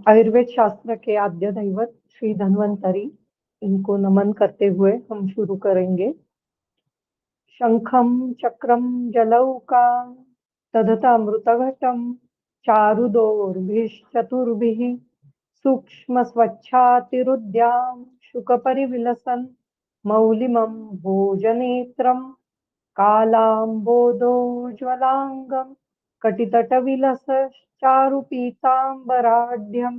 आयुर्वेद शास्त्र के आद्य दैवत श्री धन्वंतरी, इनको नमन करते हुए हम शुरू करेंगे। शंखं चक्रं जलौका तदथामृतघटं चारुदोर्भिश्चतुर्भिः सूक्ष्मस्वच्छातिरुद्यां शुकपरिविलसन् मौलिमं भोजनेत्रं कालाम्बोदोज्ज्वलाङ्गं कटितटविलसच्चारुपीताम्बराढ्यं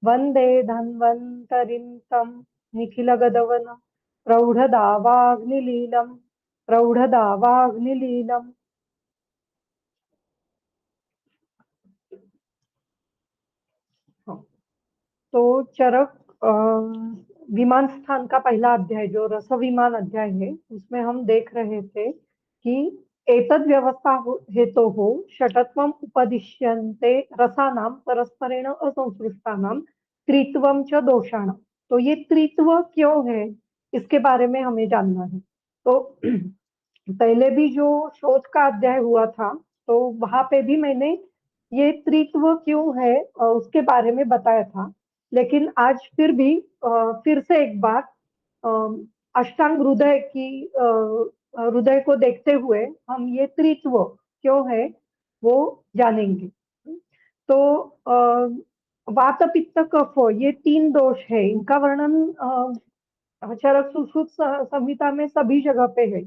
वन्दे धन्वन्तरिं तं निखिलगदवनं प्रौढदावाग्निलीलम्। तो चरक विमान स्थान का पहला अध्याय जो रस विमान अध्याय है, उसमें हम देख रहे थे कि एतद् व्यवस्था हेतु हो षटत्वम उपदिश्यन्ते रसानां परस्परेण असंसृष्टानां त्रित्वम च दोषाणां। तो ये त्रित्व क्यों है, इसके बारे में हमें जानना है। तो पहले भी जो शोध का अध्याय हुआ था, तो वहां पे भी मैंने ये त्रित्व क्यों है उसके बारे में बताया था। लेकिन आज फिर से एक बार अष्टांग हृदय को देखते हुए हम ये त्रित्व क्यों है वो जानेंगे। तो वात पित्त कफ ये तीन दोष है, इनका वर्णन चरक सुश्रुत संहिता में सभी जगह पे है,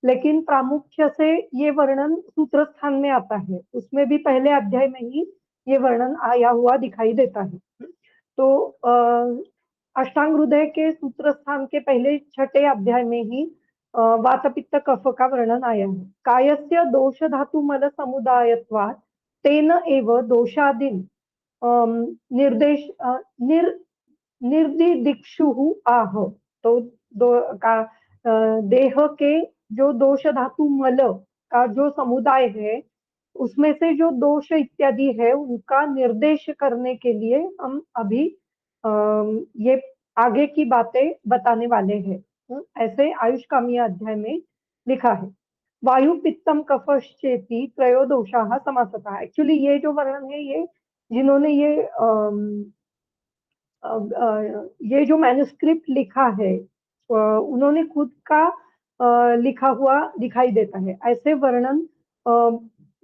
लेकिन प्रामुख्य से ये वर्णन सूत्र स्थान में आता है। उसमें भी पहले अध्याय में ही ये वर्णन आया हुआ दिखाई देता है। तो अष्टांग हृदय के सूत्र स्थान के पहले छठे अध्याय में ही वात पित्त कफ का वर्णन आया है। कायस्य दोष धातु मल समुदायत्वात् तेन एव दोषादीन निर्देश निर्दिदिक्षु आह। तो देह के जो दोष धातु मल का जो समुदाय है, उसमें से जो दोष इत्यादि है उनका निर्देश करने के लिए हम अभी ये आगे की बातें बताने वाले हैं। ऐसे आयुष्कामी अध्याय में लिखा है। वायु पित्तम कफश्चेति त्रयोदोषाः समासतः। एक्चुअली ये जो वर्णन है, ये जिन्होंने ये जो मैन्युस्क्रिप्ट लिखा है, उन्होंने खुद का लिखा हुआ दिखाई देता है। ऐसे वर्णन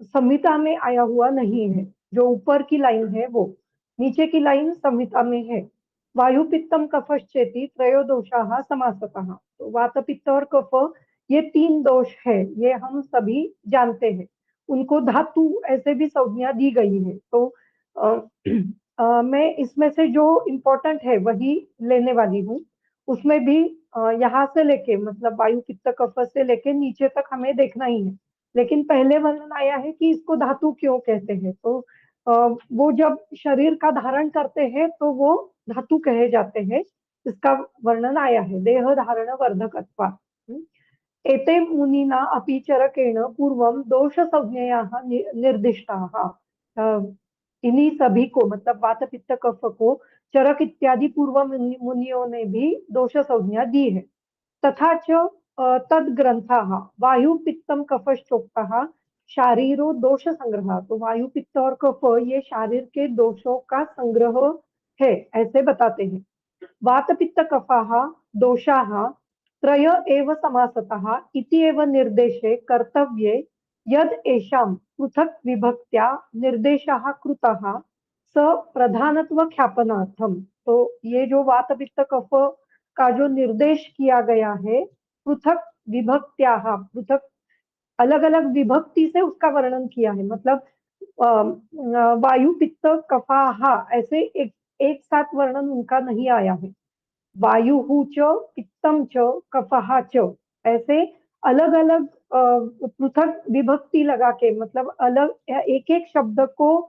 संहिता में आया हुआ नहीं है। जो ऊपर की लाइन है वो, नीचे की लाइन संहिता में है। वायु पित्तम कफश्चेति त्रयोदोषाः समासतः। तो वात पित्त और कफ ये तीन दोष है, ये हम सभी जानते हैं। उनको धातु ऐसे भी संज्ञा दी गई है। तो मैं इसमें से जो इम्पोर्टेंट है वही लेने वाली हूँ। उसमें भी यहाँ से लेके मतलब वायु पित्त कफ से लेके नीचे तक हमें देखना ही है। लेकिन पहले वर्णन आया है कि इसको धातु क्यों कहते हैं। तो वो जब शरीर का धारण करते हैं तो वो धातु कहे जाते हैं। इसका वर्णन आया है, देह धारण वर्धकत्वा। एते मुनिना अपि चरकेण पूर्वम दोष संज्ञायाः निर्दिष्टाः। इन्हीं सभी को मतलब वात पित्त कफ को चरक इत्यादि पूर्व मुनियों ने भी दोष संज्ञा दी है। तथा च तद ग्रंथाः वायु पित्तम कफश्चोक्तः शारीरो दोष संग्रह। तो वायु पित्त और कफ ये शारीर के दोषों का संग्रह है, ऐसे बताते हैं। वात पित्त कफाः दोषाः त्रय एव समासतः इति एव निर्देशे कर्तव्ये यद एषां पृथक् विभक्त्या निर्देशः कृतः स प्रधानत्व ख्यापनार्थम। तो ये जो वात पित्त कफ का जो निर्देश किया गया है, पृथक विभक्त्या, पृथक अलग अलग विभक्ति से उसका वर्णन किया है। मतलब वायु पित्त कफाहा ऐसे एक साथ वर्णन उनका नहीं आया है। वायु च पित्तम च कफहा च ऐसे अलग अलग पृथक विभक्ति लगा के, मतलब अलग एक एक शब्द को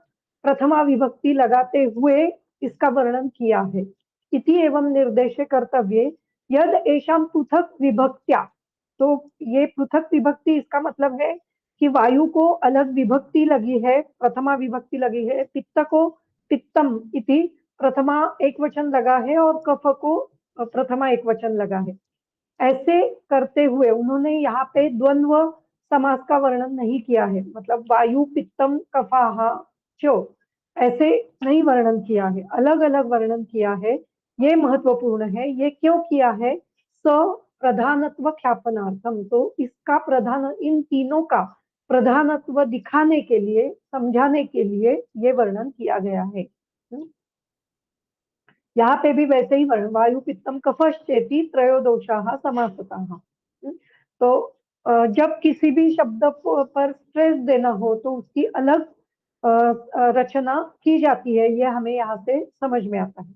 प्रथमा विभक्ति लगाते हुए इसका वर्णन किया है। इति एवं निर्देश कर्तव्य यद एषां पृथक विभक्त्या। तो ये पृथक विभक्ति इसका मतलब है कि वायु को अलग विभक्ति लगी है, प्रथमा विभक्ति लगी है। पित्त को पित्तम इति प्रथमा एक वचन लगा है और कफ को प्रथमा एक वचन लगा है। ऐसे करते हुए उन्होंने यहाँ पे द्वंद्व समास का वर्णन नहीं किया है। मतलब वायु पित्तम कफाहा ऐसे नहीं वर्णन किया है, अलग अलग वर्णन किया है। ये महत्वपूर्ण है। ये क्यों किया है? स प्रधानत्व ख्यापनार्थम, तो इसका प्रधान, इन तीनों का प्रधानत्व दिखाने के लिए, समझाने के लिए ये वर्णन किया गया है। यहाँ पे भी वैसे ही वर्ण, वायु पित्तम कफश्चेति त्रयोदोषाः समासताः। तो जब किसी भी शब्द पर स्ट्रेस देना हो तो उसकी अलग रचना की जाती है, ये हमें यहाँ से समझ में आता है।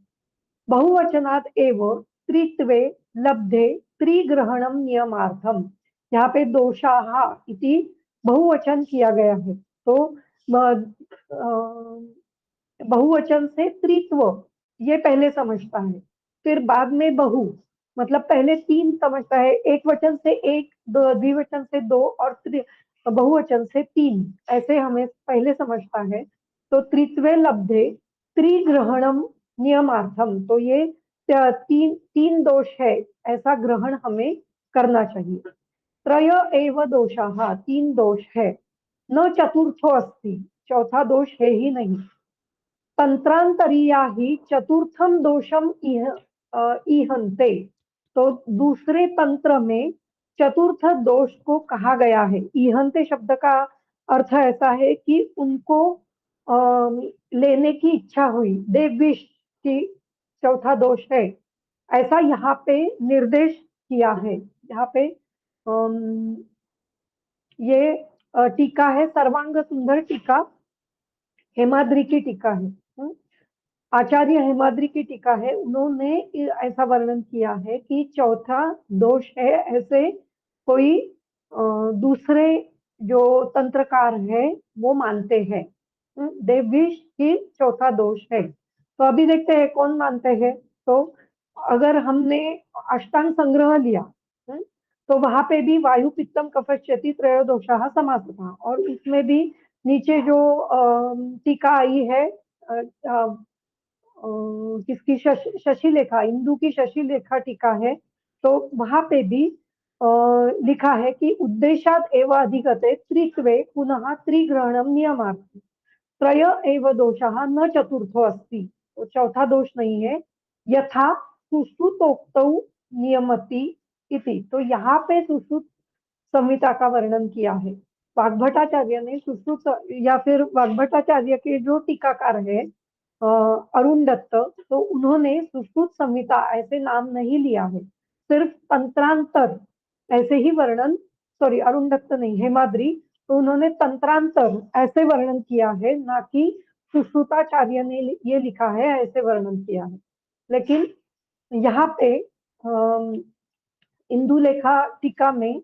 बहुवचनात् एव त्रित्वे लब्धे त्रिग्रहणम नियमार्थम, यहाँ पे दोषाः इति बहुवचन किया गया है। तो बहुवचन से त्रित्व ये पहले समझता है, फिर बाद में बहु, मतलब पहले तीन समझता है, एक वचन से एक, दो द्विवचन से दो, और बहुवचन से तीन, ऐसे हमें पहले समझता है। तो त्रित्वे लब्धे त्रिग्रहणम नियमार्थम, तो ये तीन तीन दोष है, ऐसा ग्रहण हमें करना चाहिए। त्रय एव दोषाः, तीन दोष है। न चतुर्थो अस्ति, चौथा दोष है ही नहीं। तंत्रांतरिया ही चतुर्थम दोषम ईहन्ते, तो दूसरे तंत्र में चतुर्थ दोष को कहा गया है। ईहन्ते शब्द का अर्थ ऐसा है कि उनको लेने की इच्छा हुई, दे विश की चौथा दोष है, ऐसा यहाँ पे निर्देश किया है। यहाँ पे ये टीका है, सर्वांग सुंदर टीका, हेमाद्री की टीका है। आचार्य हेमाद्री की टीका है, उन्होंने ऐसा वर्णन किया है कि चौथा दोष है, ऐसे कोई दूसरे जो तंत्रकार है वो मानते हैं। दे विश की चौथा दोष है। तो अभी देखते हैं कौन मानते हैं। तो अगर हमने अष्टांग संग्रह लिया, तो वहां पे भी वायु पित्तम कफश्चेति त्रयोदोषाः समासतः, और उसमें भी नीचे जो टीका आई है किसकी, शशि लेखा, इंदु की शशि लेखा टीका है, तो वहां पे भी लिखा है कि उद्देशात एव अधिगते त्रित्वे पुनः त्रिग्रहणम नियमार्थ, त्रय एव दोषाः न चतुर्थो अस्ति, तो चौथा दोष नहीं है। यथा सुश्रुतोक्तौ नियमति इति, तो यहाँ पे सुश्रुत संहिता का वर्णन किया है। वाग्भटाचार्य ने सुश्रुत, या फिर वाग्भटाचार्य के जो टीकाकार है अरुण दत्त, तो उन्होंने सुश्रुत संहिता ऐसे नाम नहीं लिया है, सिर्फ तंत्रांतर ऐसे ही वर्णन, सॉरी अरुण दत्त नहीं, हेमाद्री, तो उन्होंने तंत्रांतर ऐसे वर्णन किया है, ना कि सुश्रुताचार्य ने ये लिखा है ऐसे वर्णन किया है। लेकिन यहाँ पे इंदु लेखा टीका में,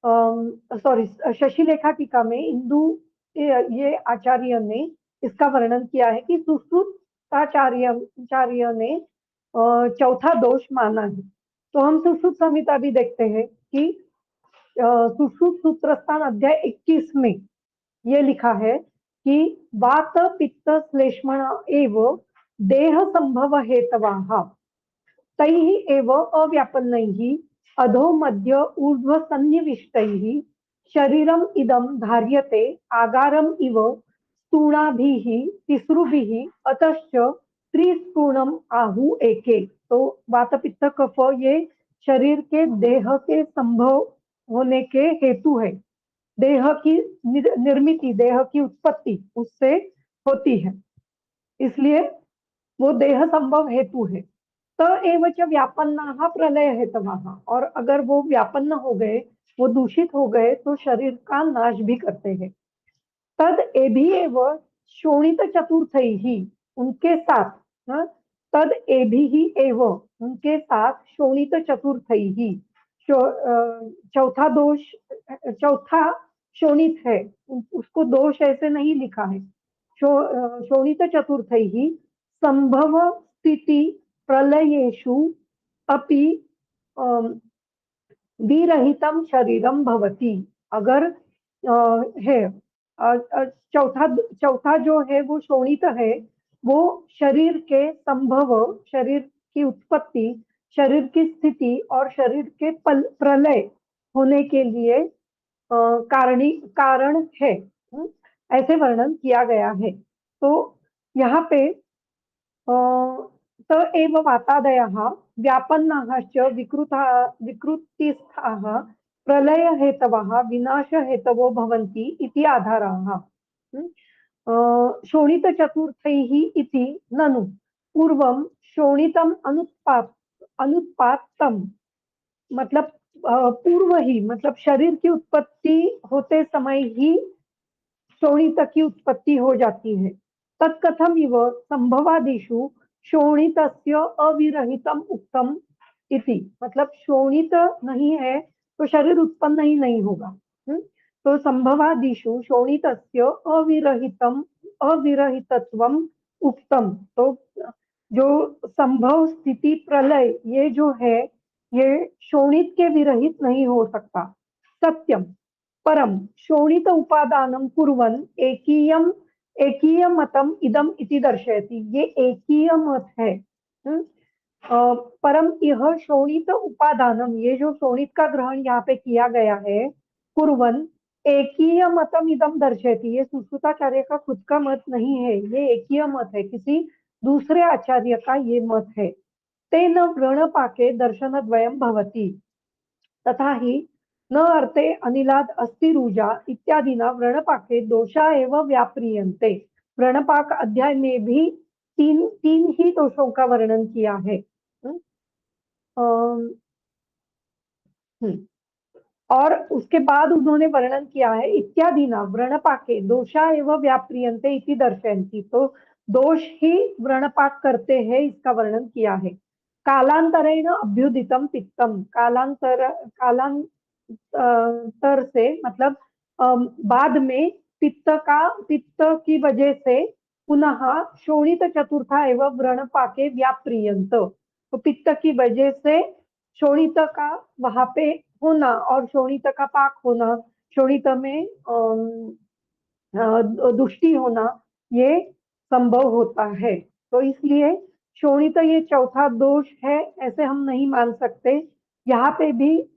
सॉरी शशि लेखा टीका में इंदु ये आचार्य ने इसका वर्णन किया है कि सुश्रुताचार्य ने चौथा दोष माना है। तो हम सुश्रुत संहिता भी देखते हैं कि सुश्रुत सूत्रस्थान अध्याय 21 में ये लिखा है कि वात पित्त श्लेष्मण एव देह संभव हेतवाः तैः एव अव्यापन्नैः अधो मध्य ऊर्ध्व सन्निविष्टैः शरीरम इदं धार्यते आगारम इव स्तूणाभिः तिसृभिः अतश्च त्रिस्तूणम आहु एके। तो वात पित्त कफ ये शरीर के देह के संभव होने के हेतु है। देह की निर्मिति, देह की उत्पत्ति उससे होती है, इसलिए वो देह संभव हेतु है। त एव च व्यापन्नाः प्रलय हेतवाः, और अगर वो व्यापन्न हो गए, वो दूषित हो गए, तो शरीर का नाश भी करते हैं। तद एभि एव शोणित चतुर्थैः, उनके साथ, तद एभि ही एव, उनके साथ शोणित चतुर्थैः, चौथा दोष, चौथा शोणित है, उसको दोष ऐसे नहीं लिखा है। शोणित चतुर्थैः संभव स्थिति प्रलयेषु अपि विरहितम शरीरम भवति, अगर है चौथा चौथा जो है वो शोणित है, वो शरीर के संभव, शरीर की उत्पत्ति, शरीर की स्थिति और शरीर के प्रलय होने के लिए कारण है, ऐसे वर्णन किया गया है। तो यहाँ पे त एव वातादयः व्यापन्नाश्च विकृतिस्थाः प्रलयहेतवः विनाशहेतवो भवन्ति इति आधाराः। शोणितचतुर्थैः इति ननु पूर्वं शोणितम् अनुत्पात्तम्, मतलब पूर्व ही, मतलब शरीर की उत्पत्ति होते समय ही शोणित की उत्पत्ति हो जाती है। तत्कथम इव संभवादिषु शोणितस्य अविरहितम उक्तम इति, मतलब शोणित नहीं है तो शरीर उत्पन्न ही नहीं होगा। तो संभवादिषु शोणितस्य अविरहितम अविरहितत्वम उक्तम, तो जो संभव स्थिति प्रलय ये जो है ये शोणित के विरहित नहीं हो सकता। सत्यम परम शोणित उपादानं कुर्वन् एकीय मतम इदम इति दर्शयति, ये एकीय मत है। परम यह शोणित उपादानम, ये जो शोणित का ग्रहण यहाँ पे किया गया है, कुर्वन् एकीय मतम इदम दर्शयति, ये सुश्रुताचार्य का खुद का मत नहीं है, ये एकीय मत है, किसी दूसरे आचार्य का ये मत है। तेन व्रणपाके दर्शनद्वयं भवति तथा ही न अर्थे अनिलाद अस्थिरूजा इत्यादिना व्रणपाके दोषा एवं व्याप्रियन्ते। व्रणपाक अध्याय में भी तीन तीन ही दोषों का वर्णन किया है। अम, हम्म, और उसके बाद उन्होंने वर्णन किया है इत्यादि ना व्रणपाके दोषा एवं व्याप्रियन्ते इति दर्शयन्ति, तो दोष ही व्रणपाक करते हैं इसका वर्णन किया है। कालांतरेण अभ्युदितम पित्तम, कालांतर से मतलब बाद में पित्त की वजह से पुनः शोणित चतुर्था एवं व्रणपाके व्याप्रियंत, तो पित्त की वजह से शोणित का वहां पे होना और शोणित का पाक होना, शोणित में दुष्टि होना, ये संभव होता है। तो इसलिए शोणित ये चौथा दोष है ऐसे हम नहीं मान सकते। यहाँ पे भी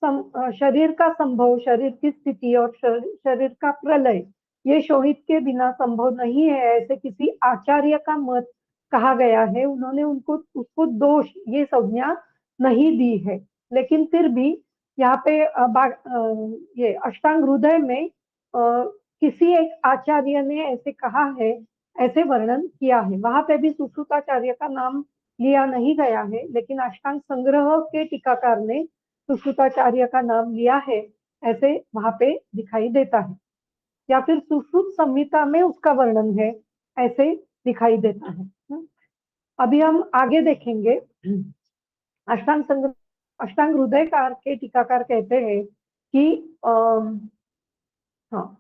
शरीर का संभव, शरीर की स्थिति और शरीर का प्रलय ये शोणित के बिना संभव नहीं है ऐसे किसी आचार्य का मत कहा गया है। उन्होंने उनको उसको दोष ये संज्ञा नहीं दी है, लेकिन फिर भी यहाँ पे ये अष्टांग हृदय में किसी एक आचार्य ने ऐसे कहा है, ऐसे वर्णन किया है। वहां पे भी सुश्रुताचार्य का नाम लिया नहीं गया है, लेकिन अष्टांग संग्रह के टीकाकार ने सुश्रुताचार्य का नाम लिया है ऐसे वहां पे दिखाई देता है, या फिर सुश्रुत संहिता में उसका वर्णन है ऐसे दिखाई देता है। अभी हम आगे देखेंगे। अष्टांग संग्रह, अष्टांग हृदयकार के टीकाकार कहते हैं कि हाँ,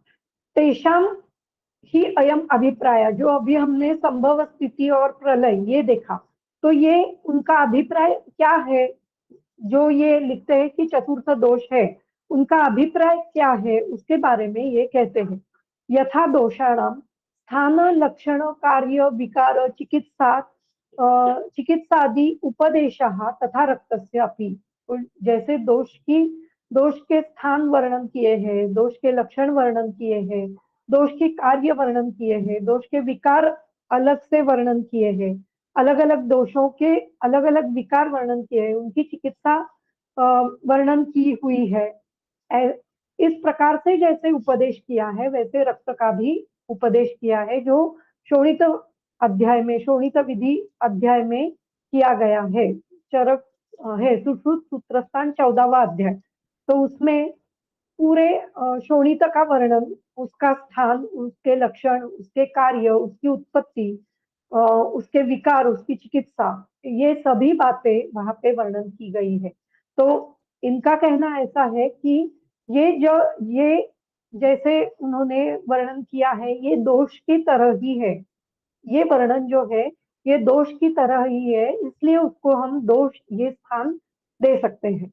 तेषाम ही अयम अभिप्राय, जो अभी हमने संभव स्थिति और प्रलय ये देखा, तो ये उनका अभिप्राय क्या है, जो ये लिखते हैं कि चतुर्थ दोष है, उनका अभिप्राय क्या है उसके बारे में ये कहते हैं। यथा दोषाणाम स्थान लक्षण कार्य विकार चिकित्सा चिकित्सादि उपदेशः तथा रक्तस्य अपि, तो जैसे दोष के स्थान वर्णन किए हैं, दोष के लक्षण वर्णन किए हैं, दोष के कार्य वर्णन किए हैं, दोष के विकार अलग से वर्णन किए हैं, अलग अलग दोषों के अलग अलग विकार वर्णन किए हैं, उनकी चिकित्सा वर्णन की हुई है। इस प्रकार से जैसे उपदेश किया है वैसे रक्त का भी उपदेश किया है, जो शोणित अध्याय में, शोणित विधि अध्याय में किया गया है। चरक है सुश्रुत सूत्रस्थान 14वां अध्याय, तो उसमें पूरे शोणित का वर्णन, उसका स्थान, उसके लक्षण, उसके कार्य, उसकी उत्पत्ति, उसके विकार, उसकी चिकित्सा, ये सभी बातें वहां पे वर्णन की गई है। तो इनका कहना ऐसा है कि ये जैसे उन्होंने वर्णन किया है ये दोष की तरह ही है, ये वर्णन जो है ये दोष की तरह ही है, इसलिए उसको हम दोष ये स्थान दे सकते हैं।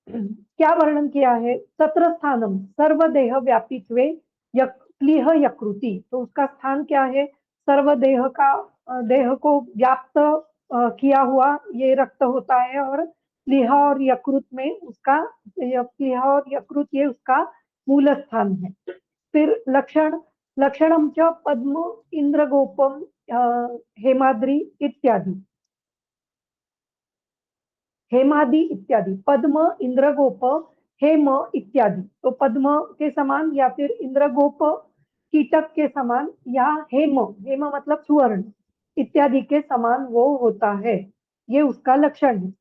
क्या वर्णन किया है, तत्र स्थानम सर्वदेह व्यापित्वे क्लीह यकृति, तो उसका स्थान क्या है, सर्वदेह का देह को व्याप्त किया हुआ ये रक्त होता है, और प्लीह और यकृत में उसका प्लीह और यकृत ये उसका मूल स्थान है। फिर लक्षण लक्षणम च पद्म इंद्रगोपम हेमाद्रि इत्यादि। हेमादि इत्यादि, पद्म इंद्रगोप हेम इत्यादि। तो पद्म के समान या फिर इंद्रगोप कीटक के समान, या हेम, हेम मतलब सुवर्ण इत्यादि के समान वो होता है, ये उसका लक्षण है।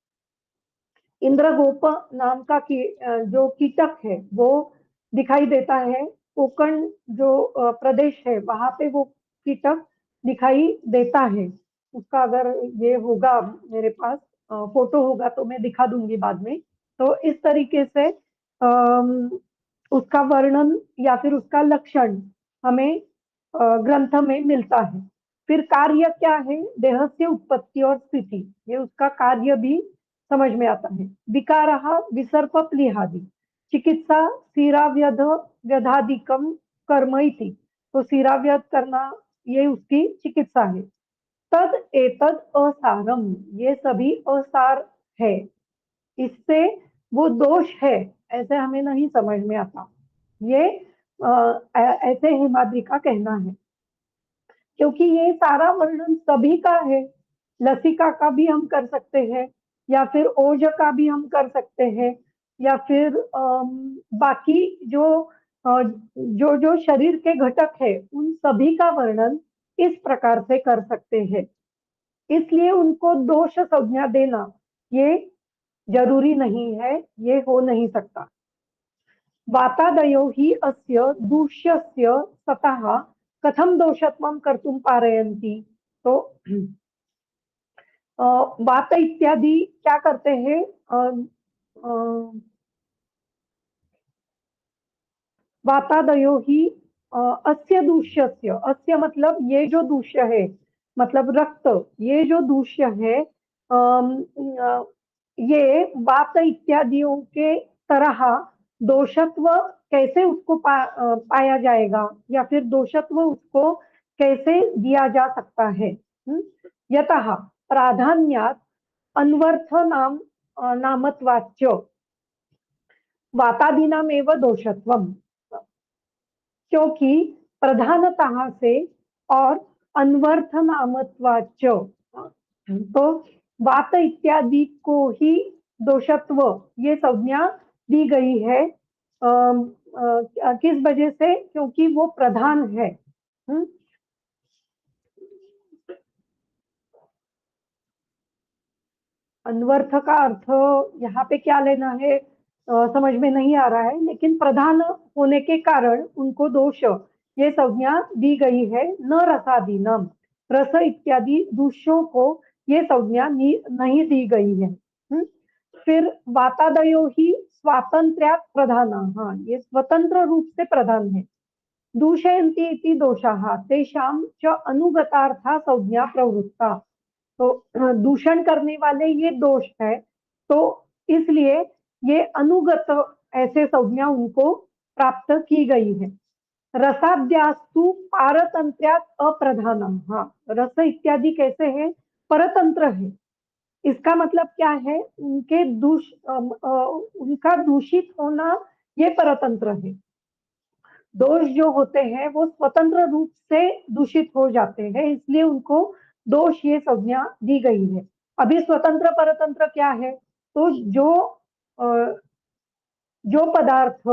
इंद्रगोप नाम का जो कीटक है वो दिखाई देता है। कोकण जो प्रदेश है वहां पे वो कीटक दिखाई देता है। उसका अगर ये होगा मेरे पास फोटो होगा तो मैं दिखा दूंगी बाद में। तो इस तरीके से उसका वर्णन या फिर उसका लक्षण हमें ग्रंथ में मिलता है। फिर कार्य क्या है, देह से उत्पत्ति और स्थिति, ये उसका कार्य भी समझ में आता है। विकारः विसर्प प्लीहादि, चिकित्सा सीराव्यध व्यधादिकम कर्म इति। तो सीराव्यध करना ये उसकी चिकित्सा है। तद एतद असारम, ये सभी असार है, इससे वो दोष है ऐसे हमें नहीं समझ में आता। ये ऐसे हेमाद्रि का कहना है, क्योंकि ये सारा वर्णन सभी का है। लसिका का भी हम कर सकते हैं, या फिर ओज का भी हम कर सकते हैं, या फिर बाकी जो जो जो शरीर के घटक है उन सभी का वर्णन इस प्रकार से कर सकते हैं। इसलिए उनको दोष संज्ञा देना ये जरूरी नहीं है, ये हो नहीं सकता। वातादयो हि अस्य दूष्यस्य सतः कथम दोषत्वं कर्तुं पारयन्ति। तो वात इत्यादि क्या करते हैं, वातादयो ही अस्य दूष्यस्य, अस्य मतलब ये जो दूष्य है, मतलब रक्त, ये जो दूष्य है ये वात इत्यादियों के तरह दोषत्व कैसे उसको पाया जाएगा, या फिर दोषत्व उसको कैसे दिया जा सकता है। यतः प्राधान्यात अन्वर्थ नामत्वाच्च वातादीनामेव दोषत्वम, क्योंकि प्रधानतः से और अनवर्थ नामत्वाच, तो वात इत्यादि को ही दोषत्व ये संज्ञा दी गई है। किस वजह से, क्योंकि वो प्रधान है। अनवर्थ का अर्थ यहाँ पे क्या लेना है समझ में नहीं आ रहा है, लेकिन प्रधान होने के कारण उनको दोष ये संज्ञा दी गई है। न रसादीनम, रस इत्यादि दूषों को ये संज्ञा नहीं दी गई है। फिर वातादयो ही स्वातंत्र्यात् प्रधान, हाँ ये स्वतंत्र रूप से प्रधान है। दूषयन्ति इति दोषाः तेषां च अनुगतार्था संज्ञा प्रवृत्ता। तो दूषण करने वाले ये दोष है, तो इसलिए ये अनुगत ऐसे संज्ञा उनको प्राप्त की गई है। रसाद्यास्तु पारतंत्र्यात् अप्रधानम, हाँ रस इत्यादि कैसे है, परतंत्र है। इसका मतलब क्या है, उनका दूषित होना ये परतंत्र है। दोष जो होते हैं वो स्वतंत्र रूप से दूषित हो जाते हैं, इसलिए उनको दोष ये संज्ञा दी गई है। अभी स्वतंत्र परतंत्र क्या है, तो जो पदार्थ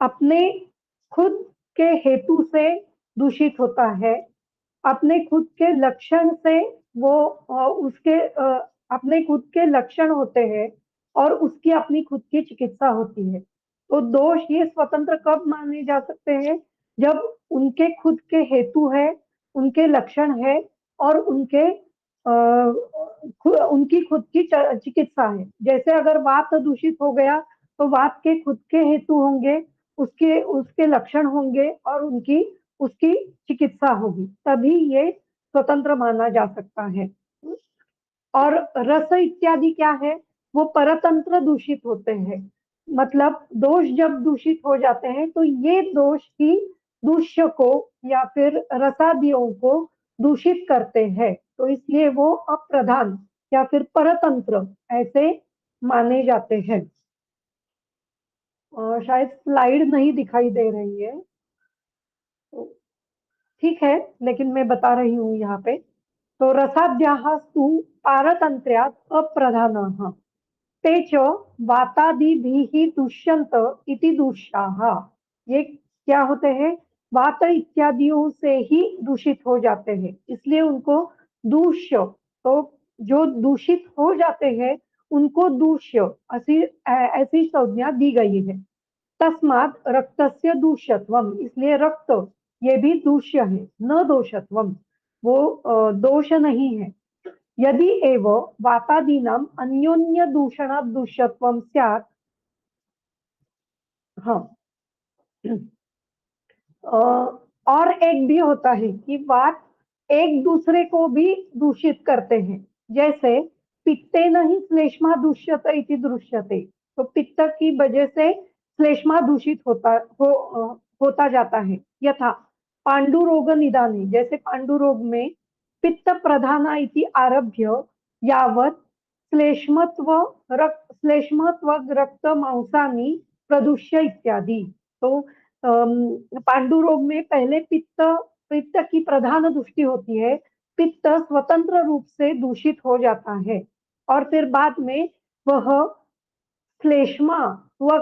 अपने खुद के हेतु से दूषित होता है, अपने खुद के लक्षण से वो अपने खुद के लक्षण होते हैं, और उसकी अपनी खुद की चिकित्सा होती है। तो दोष ये स्वतंत्र कब माने जा सकते हैं, जब उनके खुद के हेतु है, उनके लक्षण है, और उनकी खुद की चिकित्सा है। जैसे अगर वात दूषित हो गया तो वात के खुद के हेतु होंगे, उसके उसके लक्षण होंगे, और उसकी चिकित्सा होगी, तभी ये स्वतंत्र माना जा सकता है। और रस इत्यादि क्या है, वो परतंत्र दूषित होते हैं। मतलब दोष जब दूषित हो जाते हैं तो ये दोष ही दूष्य को या फिर रसादियों को दूषित करते हैं, तो इसलिए वो अप्रधान या फिर परतंत्र ऐसे माने जाते हैं। शायद स्लाइड नहीं दिखाई दे रही है, तो ठीक है, लेकिन मैं बता रही हूँ यहाँ पे। तो रसाद्याः स्तु पारतन्त्र्यात् अप्रधानः ते च वातादिभिः दुष्यन्त इति दूषाः। ये क्या होते हैं? वात इत्यादियों से ही दूषित हो जाते हैं, इसलिए उनको दूष्य, तो जो दूषित हो जाते हैं उनको दूष्य ऐसी ऐसी संज्ञा दी गई है। तस्मात् रक्तस्य दूष्यत्वम, इसलिए रक्त ये भी दूष्य है, न दोषत्वम, वो दोष नहीं है। यदि एव वातादीनाम अन्योन्य दूषणात् दूष्यत्वम स्यात्। हाँ। अ, और एक भी होता है कि वात एक दूसरे को भी दूषित करते हैं। जैसे पित्तेन ही श्लेष्मा दूष्यते इति दृश्यते, तो पित्त की वजह से श्लेष्मा दूषित होता जाता है। यथा पांडुरोग निदाने, जैसे पांडुरोग में पित्त प्रधाना इति आरभ्य यावत् श्लेष्मत्व रक्त मांसानि प्रदुष्य इत्यादि। तो पांडु रोग में पहले पित्त पित्त की प्रधान दृष्टि होती है। पित्त स्वतंत्र रूप से दूषित हो जाता है और फिर बाद में वह श्लेष्मा व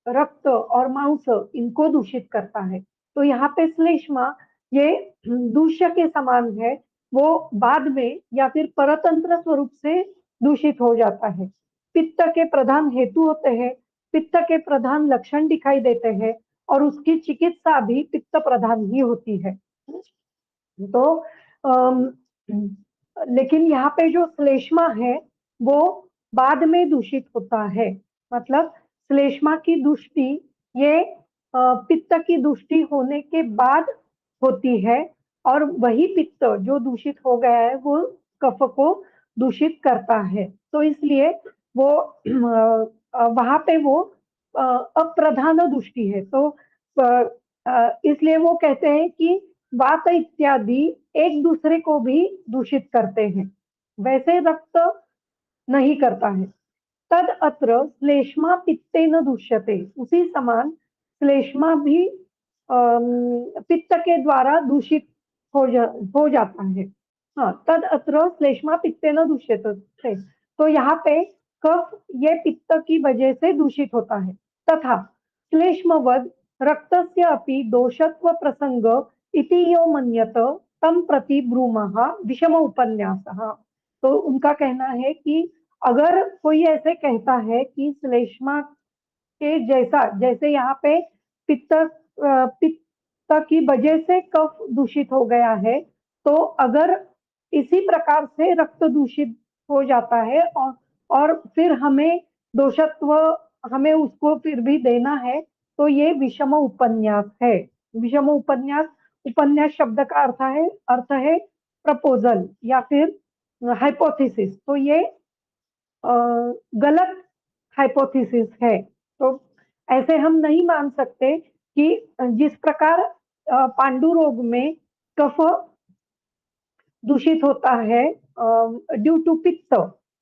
रक्त और मांस इनको दूषित करता है। तो यहाँ पे श्लेष्मा ये दूष्य के समान है, वो बाद में या फिर परतंत्र स्वरूप से दूषित हो जाता है। पित्त के प्रधान हेतु होते हैं, पित्त के प्रधान लक्षण दिखाई देते हैं और उसकी चिकित्सा भी पित्त प्रधान ही होती है। तो अम, लेकिन यहाँ पे जो श्लेष्मा है वो बाद में दूषित होता है। मतलब श्लेष्मा की दृष्टि ये पित्त की दृष्टि होने के बाद होती है और वही पित्त जो दूषित हो गया है वो कफ को दूषित करता है। तो इसलिए वो वहां पे वो अप्रधान दृष्टि है। तो इसलिए वो कहते हैं कि वात इत्यादि एक दूसरे को भी दूषित करते हैं, वैसे रक्त नहीं करता है। तद अत्र श्लेष्मा पित्तेन दूष्यते, उसी समान श्लेष्मा भी पित्त के द्वारा दूषित हो जाता है। हाँ, तद अत्र श्लेष्मा पित्तेन दूष्यते, तो यहाँ पे कफ ये पित्त की वजह से दूषित होता है। तथा श्लेष्मवद रक्तस्य अपि दोषत्व प्रसंग इति यो मन्यत तम प्रति ब्रूमः विषम उपन्यासः। तो उनका कहना है कि अगर कोई ऐसे कहता है कि श्लेष्मा के जैसा, जैसे यहाँ पे पित्त की वजह से कफ दूषित हो गया है, तो अगर इसी प्रकार से रक्त दूषित हो जाता है और फिर हमें दोषत्व, हमें उसको फिर भी देना है, तो ये विषम उपन्यास है। विषम उपन्यास, उपन्यास शब्द का अर्थ है प्रपोजल या फिर हाइपोथेसिस। तो ये गलत हाइपोथेसिस है। तो ऐसे हम नहीं मान सकते कि जिस प्रकार पांडु रोग में कफ दूषित होता है ड्यू टू पित्त,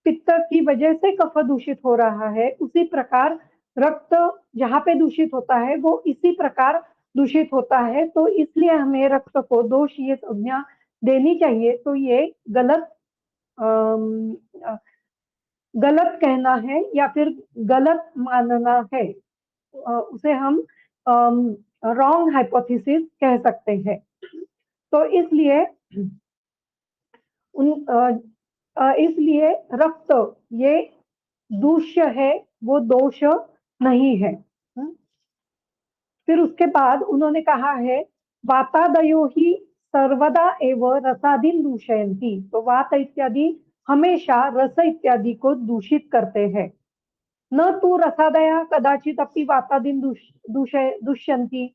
पित्त की वजह से कफ दूषित हो रहा है, उसी प्रकार रक्त जहाँ पे दूषित होता है वो इसी प्रकार दूषित होता है। तो इसलिए हमें रक्त को दोष ये संज्ञा देनी चाहिए। तो ये अम, अ, गलत कहना है या फिर गलत मानना है, उसे हम रॉन्ग हाइपोथेसिस कह सकते हैं। तो इसलिए रक्त ये दूष्य है, वो दोष नहीं है। फिर उसके बाद उन्होंने कहा है वातादयो ही सर्वदा एव रसादीन दूषयन्ति, तो वात इत्यादि हमेशा रस इत्यादि को दूषित करते हैं। न तू रसादया कदाचित अपनी वातादीन दुष्यंती,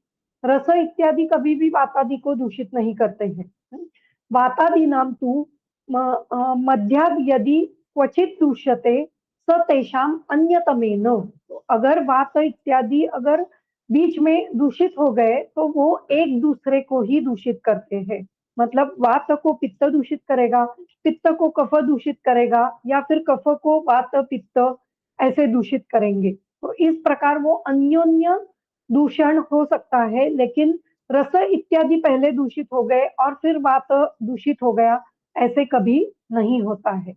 रस इत्यादि कभी भी वातादि को दूषित नहीं करते हैं। वातादि नाम तू मध्याद यदि क्वचित दूष्यते स तेषाम अन्यतमेन, तो अगर वात इत्यादि अगर बीच में दूषित हो गए तो वो एक दूसरे को ही दूषित करते हैं। मतलब वात को पित्त दूषित करेगा, पित्त को कफ दूषित करेगा, या फिर कफ को वात पित्त ऐसे दूषित करेंगे। तो इस प्रकार वो अन्योन्य दूषण हो सकता है, लेकिन रस इत्यादि पहले दूषित हो गए और फिर वात दूषित हो गया, ऐसे कभी नहीं होता है।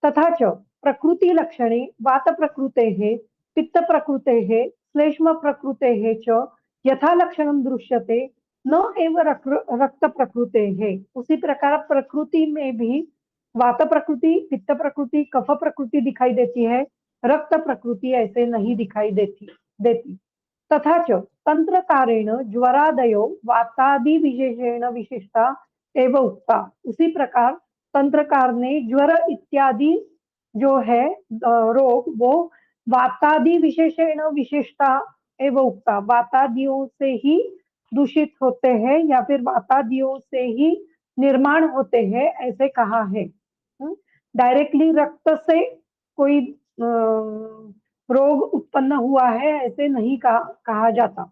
तथा च प्रकृति लक्षणे वात प्रकृतेः पित्त प्रकृतेः श्लेष्म प्रकृतेः च यथा लक्षणं दृश्यते न एव रक्त प्रकृतेः। उसी प्रकार प्रकृति में भी वात प्रकृति, पित्त प्रकृति, कफ प्रकृति दिखाई देती है, रक्त प्रकृति ऐसे नहीं दिखाई देती। तथा च तंत्रकारेण ज्वरादयो वातादि विशेषेण विशिष्टा एव उक्ता। उसी प्रकार तंत्रकार ने ज्वर इत्यादि जो है रोग वो वातादि विशेषेण विशिष्टा एव उक्ता, वातादियों से ही दूषित होते हैं या फिर वातादियों से ही निर्माण होते हैं, ऐसे कहा है। डायरेक्टली रक्त से कोई रोग उत्पन्न हुआ है ऐसे नहीं कहा जाता।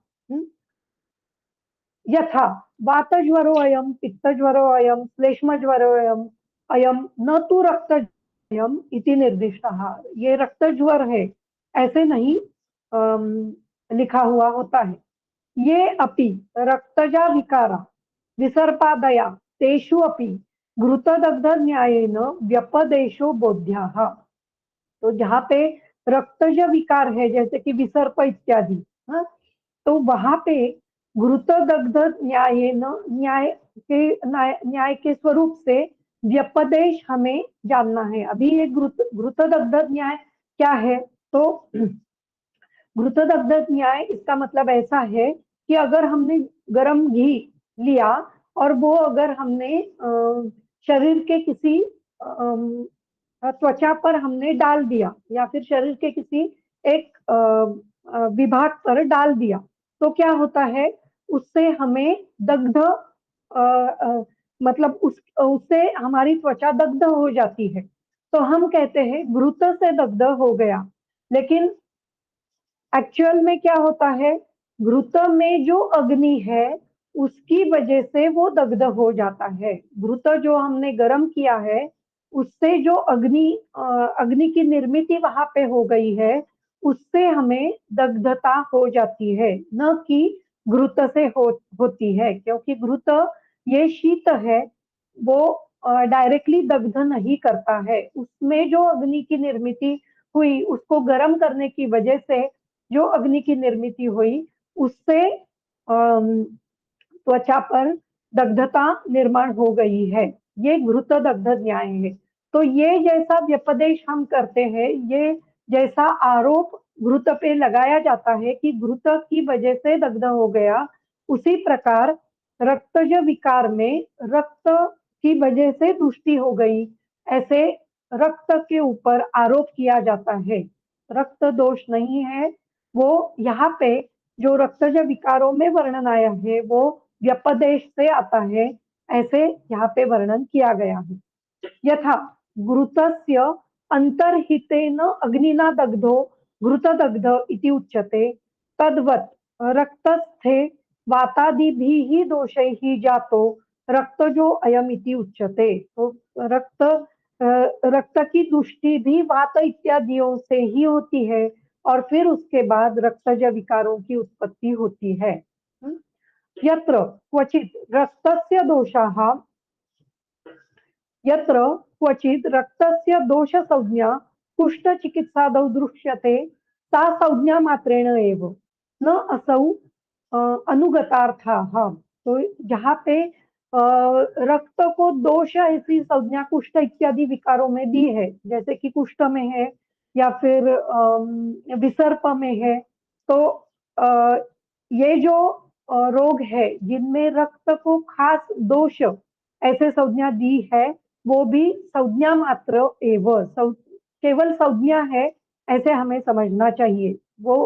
यथा वातज्वरो अयम, पित्तज्वरो अयम, श्लेष्मज्वरो अयम, अयम न तो रक्तज्वरम इति निर्दिष्टः। ये रक्तज्वर है ऐसे नहीं लिखा हुआ होता है। ये अपि रक्तजा विकारा विसर्पादया तेषु अपि घृतदग्ध न्यायेन व्यपदेशो बोध्याः। तो जहाँ पे रक्तज विकार है जैसे कि विसर्प इत्यादि, हाँ, तो वहां पे घृत दग्ध न्याय न्याय के स्वरूप से व्यपदेश हमें जानना है। अभी ये घृत दग्ध न्याय क्या है? तो घृत दग्ध न्याय इसका मतलब ऐसा है कि अगर हमने गरम घी लिया और वो अगर हमने शरीर के किसी त्वचा पर हमने डाल दिया या फिर शरीर के किसी एक विभाग पर डाल दिया, तो क्या होता है? उससे हमें दग्ध मतलब उससे हमारी त्वचा दग्ध हो जाती है, तो हम कहते हैं घृत से दग्ध हो गया। लेकिन एक्चुअल में क्या होता है? घृत में जो अग्नि है उसकी वजह से वो दग्ध हो जाता है। घृत जो हमने गर्म किया है उससे जो अग्नि की निर्मिति वहां पे हो गई है, उससे हमें दग्धता हो जाती है, न कि घृत से होती है। क्योंकि घृत ये शीत है, वो डायरेक्टली दग्ध नहीं करता है। उसमें जो अग्नि की निर्मिति हुई, उसको गर्म करने की वजह से जो अग्नि की निर्मिति हुई, उससे त्वचा पर दग्धता निर्माण हो गई है। ये घृत दग्ध न्याय है। तो ये जैसा व्यपदेश हम करते हैं, ये जैसा आरोप घृत पे लगाया जाता है कि घृत की वजह से दग्ध हो गया, उसी प्रकार रक्तज विकार में रक्त की वजह से तुष्टि हो गई, ऐसे रक्त के ऊपर आरोप किया जाता है। रक्त दोष नहीं है वो। यहाँ पे जो रक्तज विकारों में वर्णन आया है वो व्यपदेश से आता है, ऐसे यहाँ पे वर्णन किया गया है। यथा घृतस्य अंतर्हितेन अग्निना दग्धो घृतदग्ध इति उच्यते, तद्वत् रक्तस्थे वातादिभिः दोषैः जातो रक्तजो अयम इति उच्यते। तो रक्त की तुष्टि भी वात इत्यादियों से ही होती है और फिर उसके बाद रक्तज विकारों की उत्पत्ति होती है। यत्र क्वचित रक्तस्य दोषाः यत्र क्वचित रक्तस्य दोष संज्ञा कुष्ठ चिकित्सादौ दृश्यते, सा संज्ञा मात्रेण एव न असौ अनुगतार्थाः। तो जहाँ पे रक्त को दोष ऐसी संज्ञा कुष्ठ इत्यादि विकारों में दी है, जैसे कि कुष्ठ में है या फिर विसर्प में है, तो ये जो रोग है जिनमें रक्त को खास दोष ऐसे संज्ञा दी है, वो भी संज्ञा मात्र एवं केवल संज्ञा है, ऐसे हमें समझना चाहिए। वो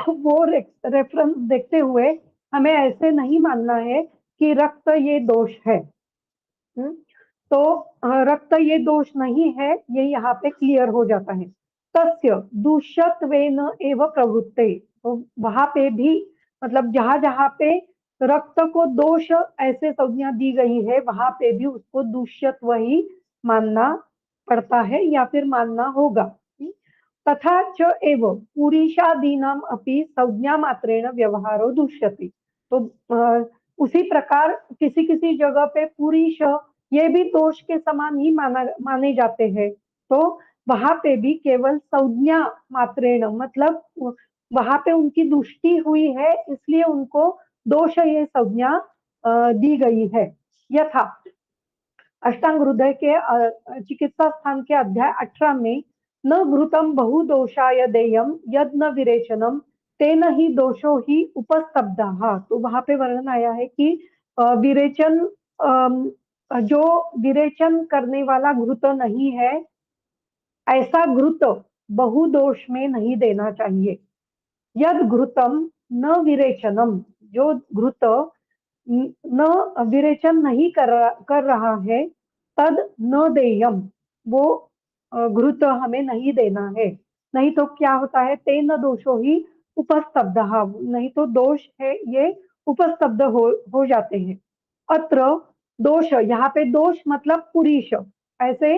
वो रेफरेंस देखते हुए हमें ऐसे नहीं मानना है कि रक्त ये दोष है। तो रक्त ये दोष नहीं है, ये यहाँ पे क्लियर हो जाता है। तस्य दूषत्वेन एव प्रवृत्ते, तो वहां पे भी मतलब जहां जहां पे रक्त को दोष ऐसे संज्ञा दी गई है, वहां पे भी उसको दूष्यत्व ही मानना पड़ता है या फिर मानना होगा। तथा च एव पुरीशादीनाम अपि संज्ञा मात्रेण व्यवहारो दृश्यते। तो उसी प्रकार किसी किसी जगह पे पुरीश ये भी दोष के समान ही माने जाते हैं। तो वहां पे भी केवल संज्ञा मात्रेण मतलब वहां पे उनकी दृष्टि हुई है इसलिए उनको दोष ये संज्ञा दी गई है। यथा अष्टांग हृदय के चिकित्सा स्थान के अध्याय 18 में न घृतम बहुदोषाय देयम यद न विरेचनम तेन ही दोषो ही उपस्तब्धा। तो वहां पे वर्णन आया है कि विरेचन जो विरेचन करने वाला घृत नहीं है ऐसा घृत बहुदोष में नहीं देना चाहिए। यद घृतम न विरेचनम जो घृत न विरेचन नहीं कर रहा है तद न देयम वो घृत हमें नहीं देना है। नहीं तो क्या होता है तेन दोषो ही उपस्तब्ध, नहीं तो दोष है ये उपस्तब्ध हो जाते हैं। अत्र दोष यहाँ पे दोष मतलब पुरीश ऐसे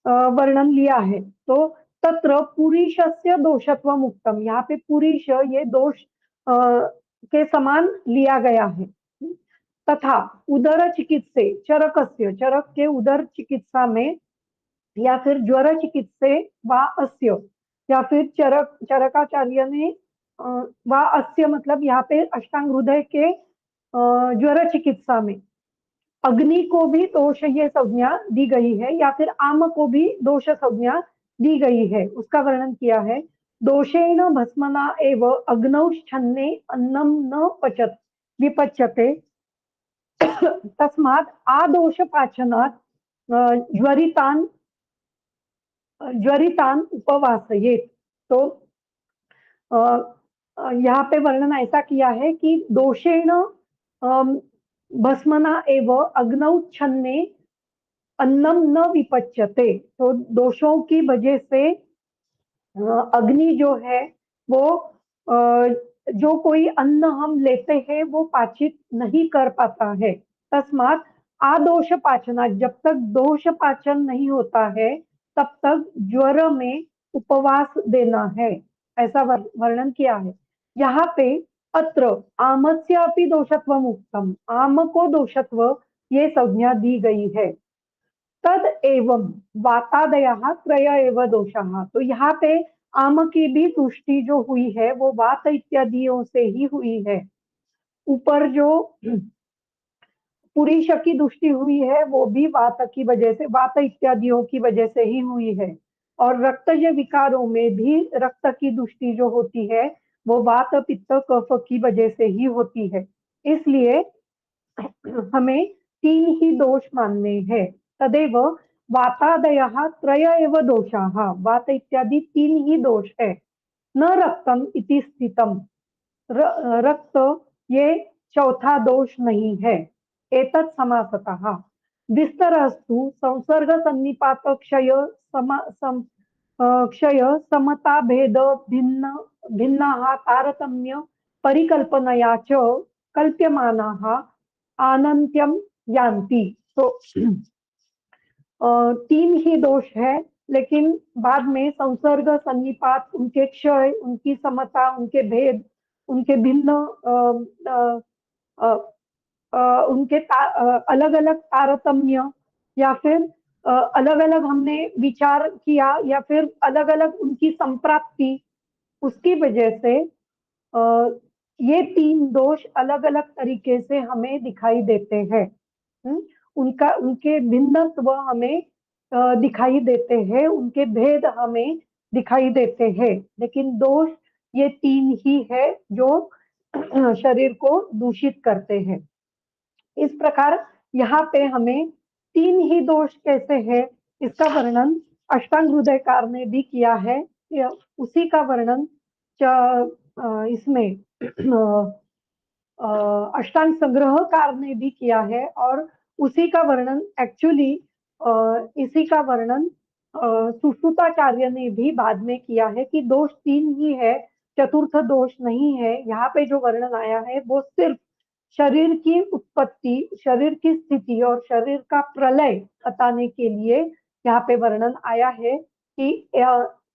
वर्णन लिया है। तो तत्र पुरीशस्य दोषत्व मुक्तम यहाँ पे पुरीश ये दोष के समान लिया गया है। तथा उदर चिकित्से चरकस्य चरक के उदर चिकित्सा में या फिर ज्वर चिकित्से वा अस्य या फिर चरकाचार्य ने वा अस्य मतलब यहाँ पे अष्टांग हृदय के ज्वर चिकित्सा में अग्नि को भी दोष ये संज्ञा दी गई है या फिर आम को भी दोष संज्ञा दी गई है। उसका वर्णन किया है दोषेण भस्मना एव अग्नौ छन्ने अन्नम न पचत विपच्यते तस्मात् आदोष पाचनात् ज्वरितान ज्वरितान उपवासयेत। तो यहाँ पे वर्णन ऐसा किया है कि दोषेण भस्मना एव अग्नौ छन्ने अन्नम न विपच्यते। तो दोषों की वजह से अग्नि जो है वो जो कोई अन्न हम लेते हैं वो पाचित नहीं कर पाता है। तस्मात आदोष पाचना जब तक दोष पाचन नहीं होता है तब तक ज्वर में उपवास देना है ऐसा वर्णन किया है। यहाँ पे अत्र आमस्य अपि दोषत्व मुक्तम आम को दोषत्व ये संज्ञा दी गई है। तद एवं वातादयः त्रय एव दोषाः। तो यहाँ पे आम की भी पुष्टि जो हुई है वो वात इत्यादियों से ही हुई है। ऊपर जो पुरीश की दृष्टि हुई है वो भी वात की वजह से वात इत्यादियों की वजह से ही हुई है। और रक्तज विकारों में भी रक्त की दृष्टि जो होती है वो वात पित्त कफ की वजह से ही होती है। इसलिए हमें तीन ही दोष मानने हैं। तदेव वातादयः त्रय एव दोषाः वात इत्यादि तीन ही दोष है। न रक्तम इति स्थितम रक्त ये चौथा दोष नहीं है। एतत् समासतः विस्तरस्तु संसर्ग सन्निपात क्षय क्षय समता भेद भिन्न भिन्नाः तारतम्य परिकल्पनया च कल्प्यमानाः अनंत्यम यान्ति। तो तीन ही दोष है लेकिन बाद में संसर्ग सन्निपात उनके क्षय उनकी समता उनके भेद उनके भिन्न उनके अलग अलग तारतम्य या फिर अलग अलग हमने विचार किया या फिर अलग अलग उनकी संप्राप्ति उसकी वजह से ये तीन दोष अलग अलग तरीके से हमें दिखाई देते हैं। उनका उनके भिन्नत्व हमें दिखाई देते हैं उनके भेद हमें दिखाई देते हैं लेकिन दोष ये तीन ही है जो शरीर को दूषित करते हैं। इस प्रकार यहाँ पे हमें तीन ही दोष कैसे है इसका वर्णन अष्टांग हृदयकार ने भी किया है। उसी का वर्णन इसमें अष्टांग संग्रहकार ने भी किया है और उसी का वर्णन एक्चुअली इसी का वर्णन सुश्रुताचार्य ने भी बाद में किया है कि दोष तीन ही है चतुर्थ दोष नहीं है। यहाँ पे जो वर्णन आया है वो सिर्फ शरीर की उत्पत्ति शरीर की स्थिति और शरीर का प्रलय बताने के लिए यहाँ पे वर्णन आया है कि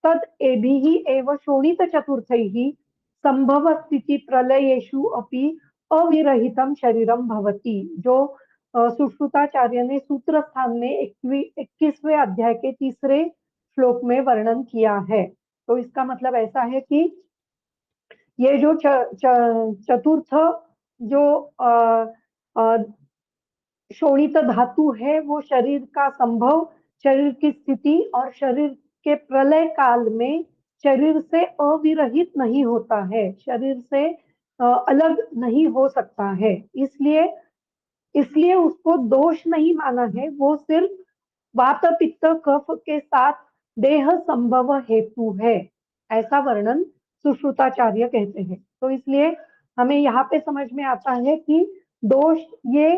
तद एभिः एव शोणितचतुर्थैः संभवस्थितिप्रलयेषु अपि अविरहितं शरीरम भवति। जो सुश्रुताचार्य ने सूत्र स्थान में 21वें अध्याय के तीसरे श्लोक में वर्णन किया है। तो इसका मतलब ऐसा है कि ये जो चतुर्थ जो शोणित धातु है वो शरीर का संभव, शरीर की स्थिति और शरीर के प्रलय काल में शरीर से अविरहित नहीं होता है, शरीर से अलग नहीं हो सकता है। इसलिए इसलिए उसको दोष नहीं माना है, वो सिर्फ वात पित्त कफ के साथ देह संभव हेतु है, ऐसा वर्णन सुश्रुताचार्य कहते हैं। तो इसलिए हमें यहाँ पे समझ में आता है कि दोष ये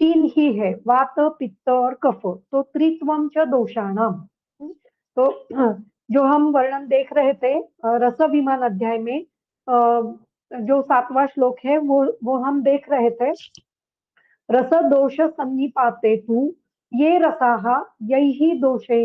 तीन ही है, वात पित्त और कफ। तो त्रित्वम च दोषाणाम। तो जो हम वर्णन देख रहे थे रस विमान अध्याय में, जो 7वां श्लोक है वो हम देख रहे थे। रस दोष सन्निपाते तु ये रसाः यैः दोषैः।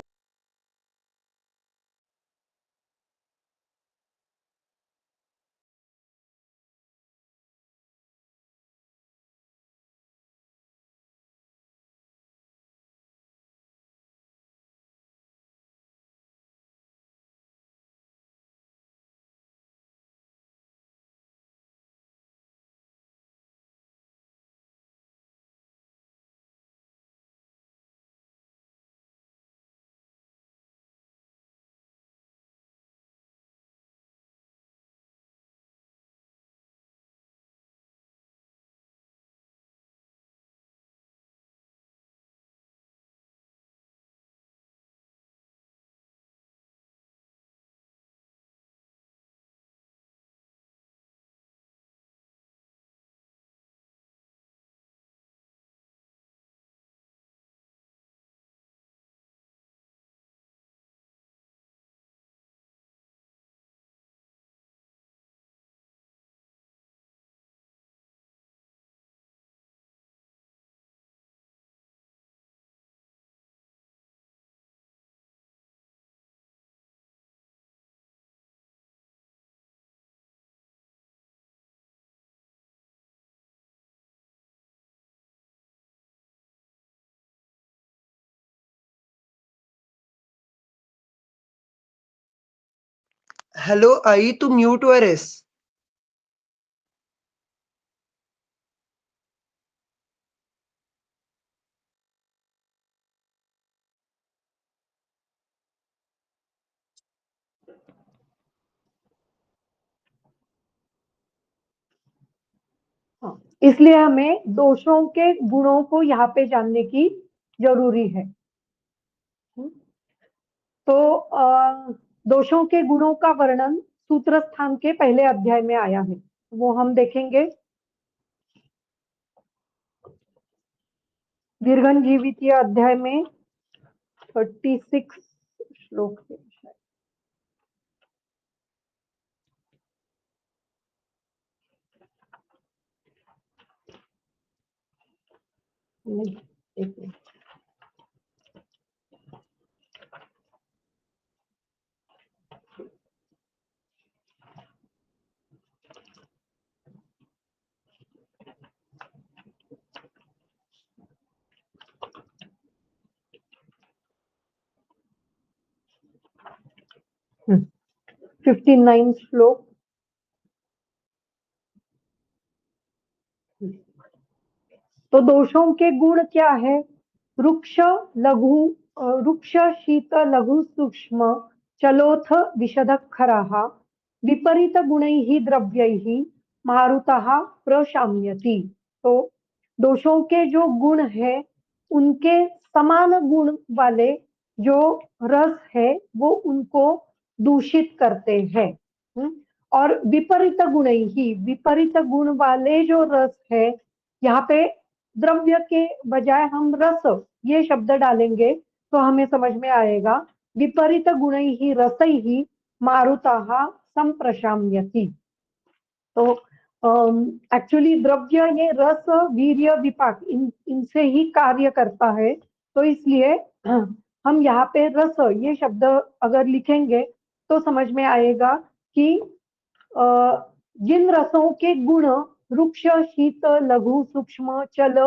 Hello, आई तू म्यूट वर आहेस. हाँ, इसलिए हमें दोषों के गुणों को यहाँ पे जानने की जरूरी है। तो दोषों के गुणों का वर्णन सूत्र स्थान के पहले अध्याय में आया है, वो हम देखेंगे। दीर्घन जीवितीय अध्याय में 36 श्लोक है शायद। नहीं, एक मिनट। हम्म, 59 श्लोक। तो दोषों के गुण क्या है? रुक्ष लघु रुक्ष शीत लघु सूक्ष्म चलोथ विशद खराः विपरीत गुणैः द्रव्यैः मारुतः प्रशाम्यति। तो दोषों के जो गुण है उनके समान गुण वाले जो रस है वो उनको दूषित करते हैं। और विपरीत गुण ही, विपरीत गुण वाले जो रस है, यहाँ पे द्रव्य के बजाय हम रस ये शब्द डालेंगे तो हमें समझ में आएगा। विपरीत गुण ही रसई ही मारुताः संप्रशाम्यति। तो एक्चुअली द्रव्य ये रस वीर्य विपाक इनसे ही कार्य करता है। तो इसलिए हम यहाँ पे रस ये शब्द अगर लिखेंगे तो समझ में आएगा कि जिन रसों के गुण रुक्ष, शीत, लघु, सूक्ष्म, चल,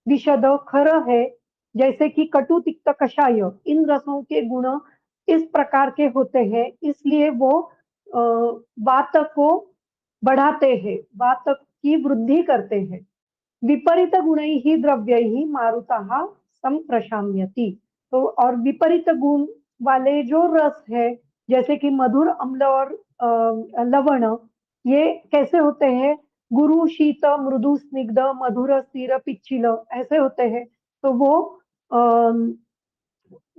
विशद, खर है, जैसे कि कटु, तिक्त, कषाय, इन रसों के गुण इस प्रकार के होते हैं, इसलिए वो वात को बढ़ाते हैं, वात की वृद्धि करते हैं। विपरीत गुणैः द्रव्यैः मारुतः संप्रशाम्यति। तो और विपरीत गुण वाले जो रस है, जैसे कि मधुर, अम्ल और लवण, ये कैसे होते हैं? गुरु, शीत, मृदु, स्निग्ध, मधुर, स्थिर, पिच्छिल ऐसे होते हैं। तो वो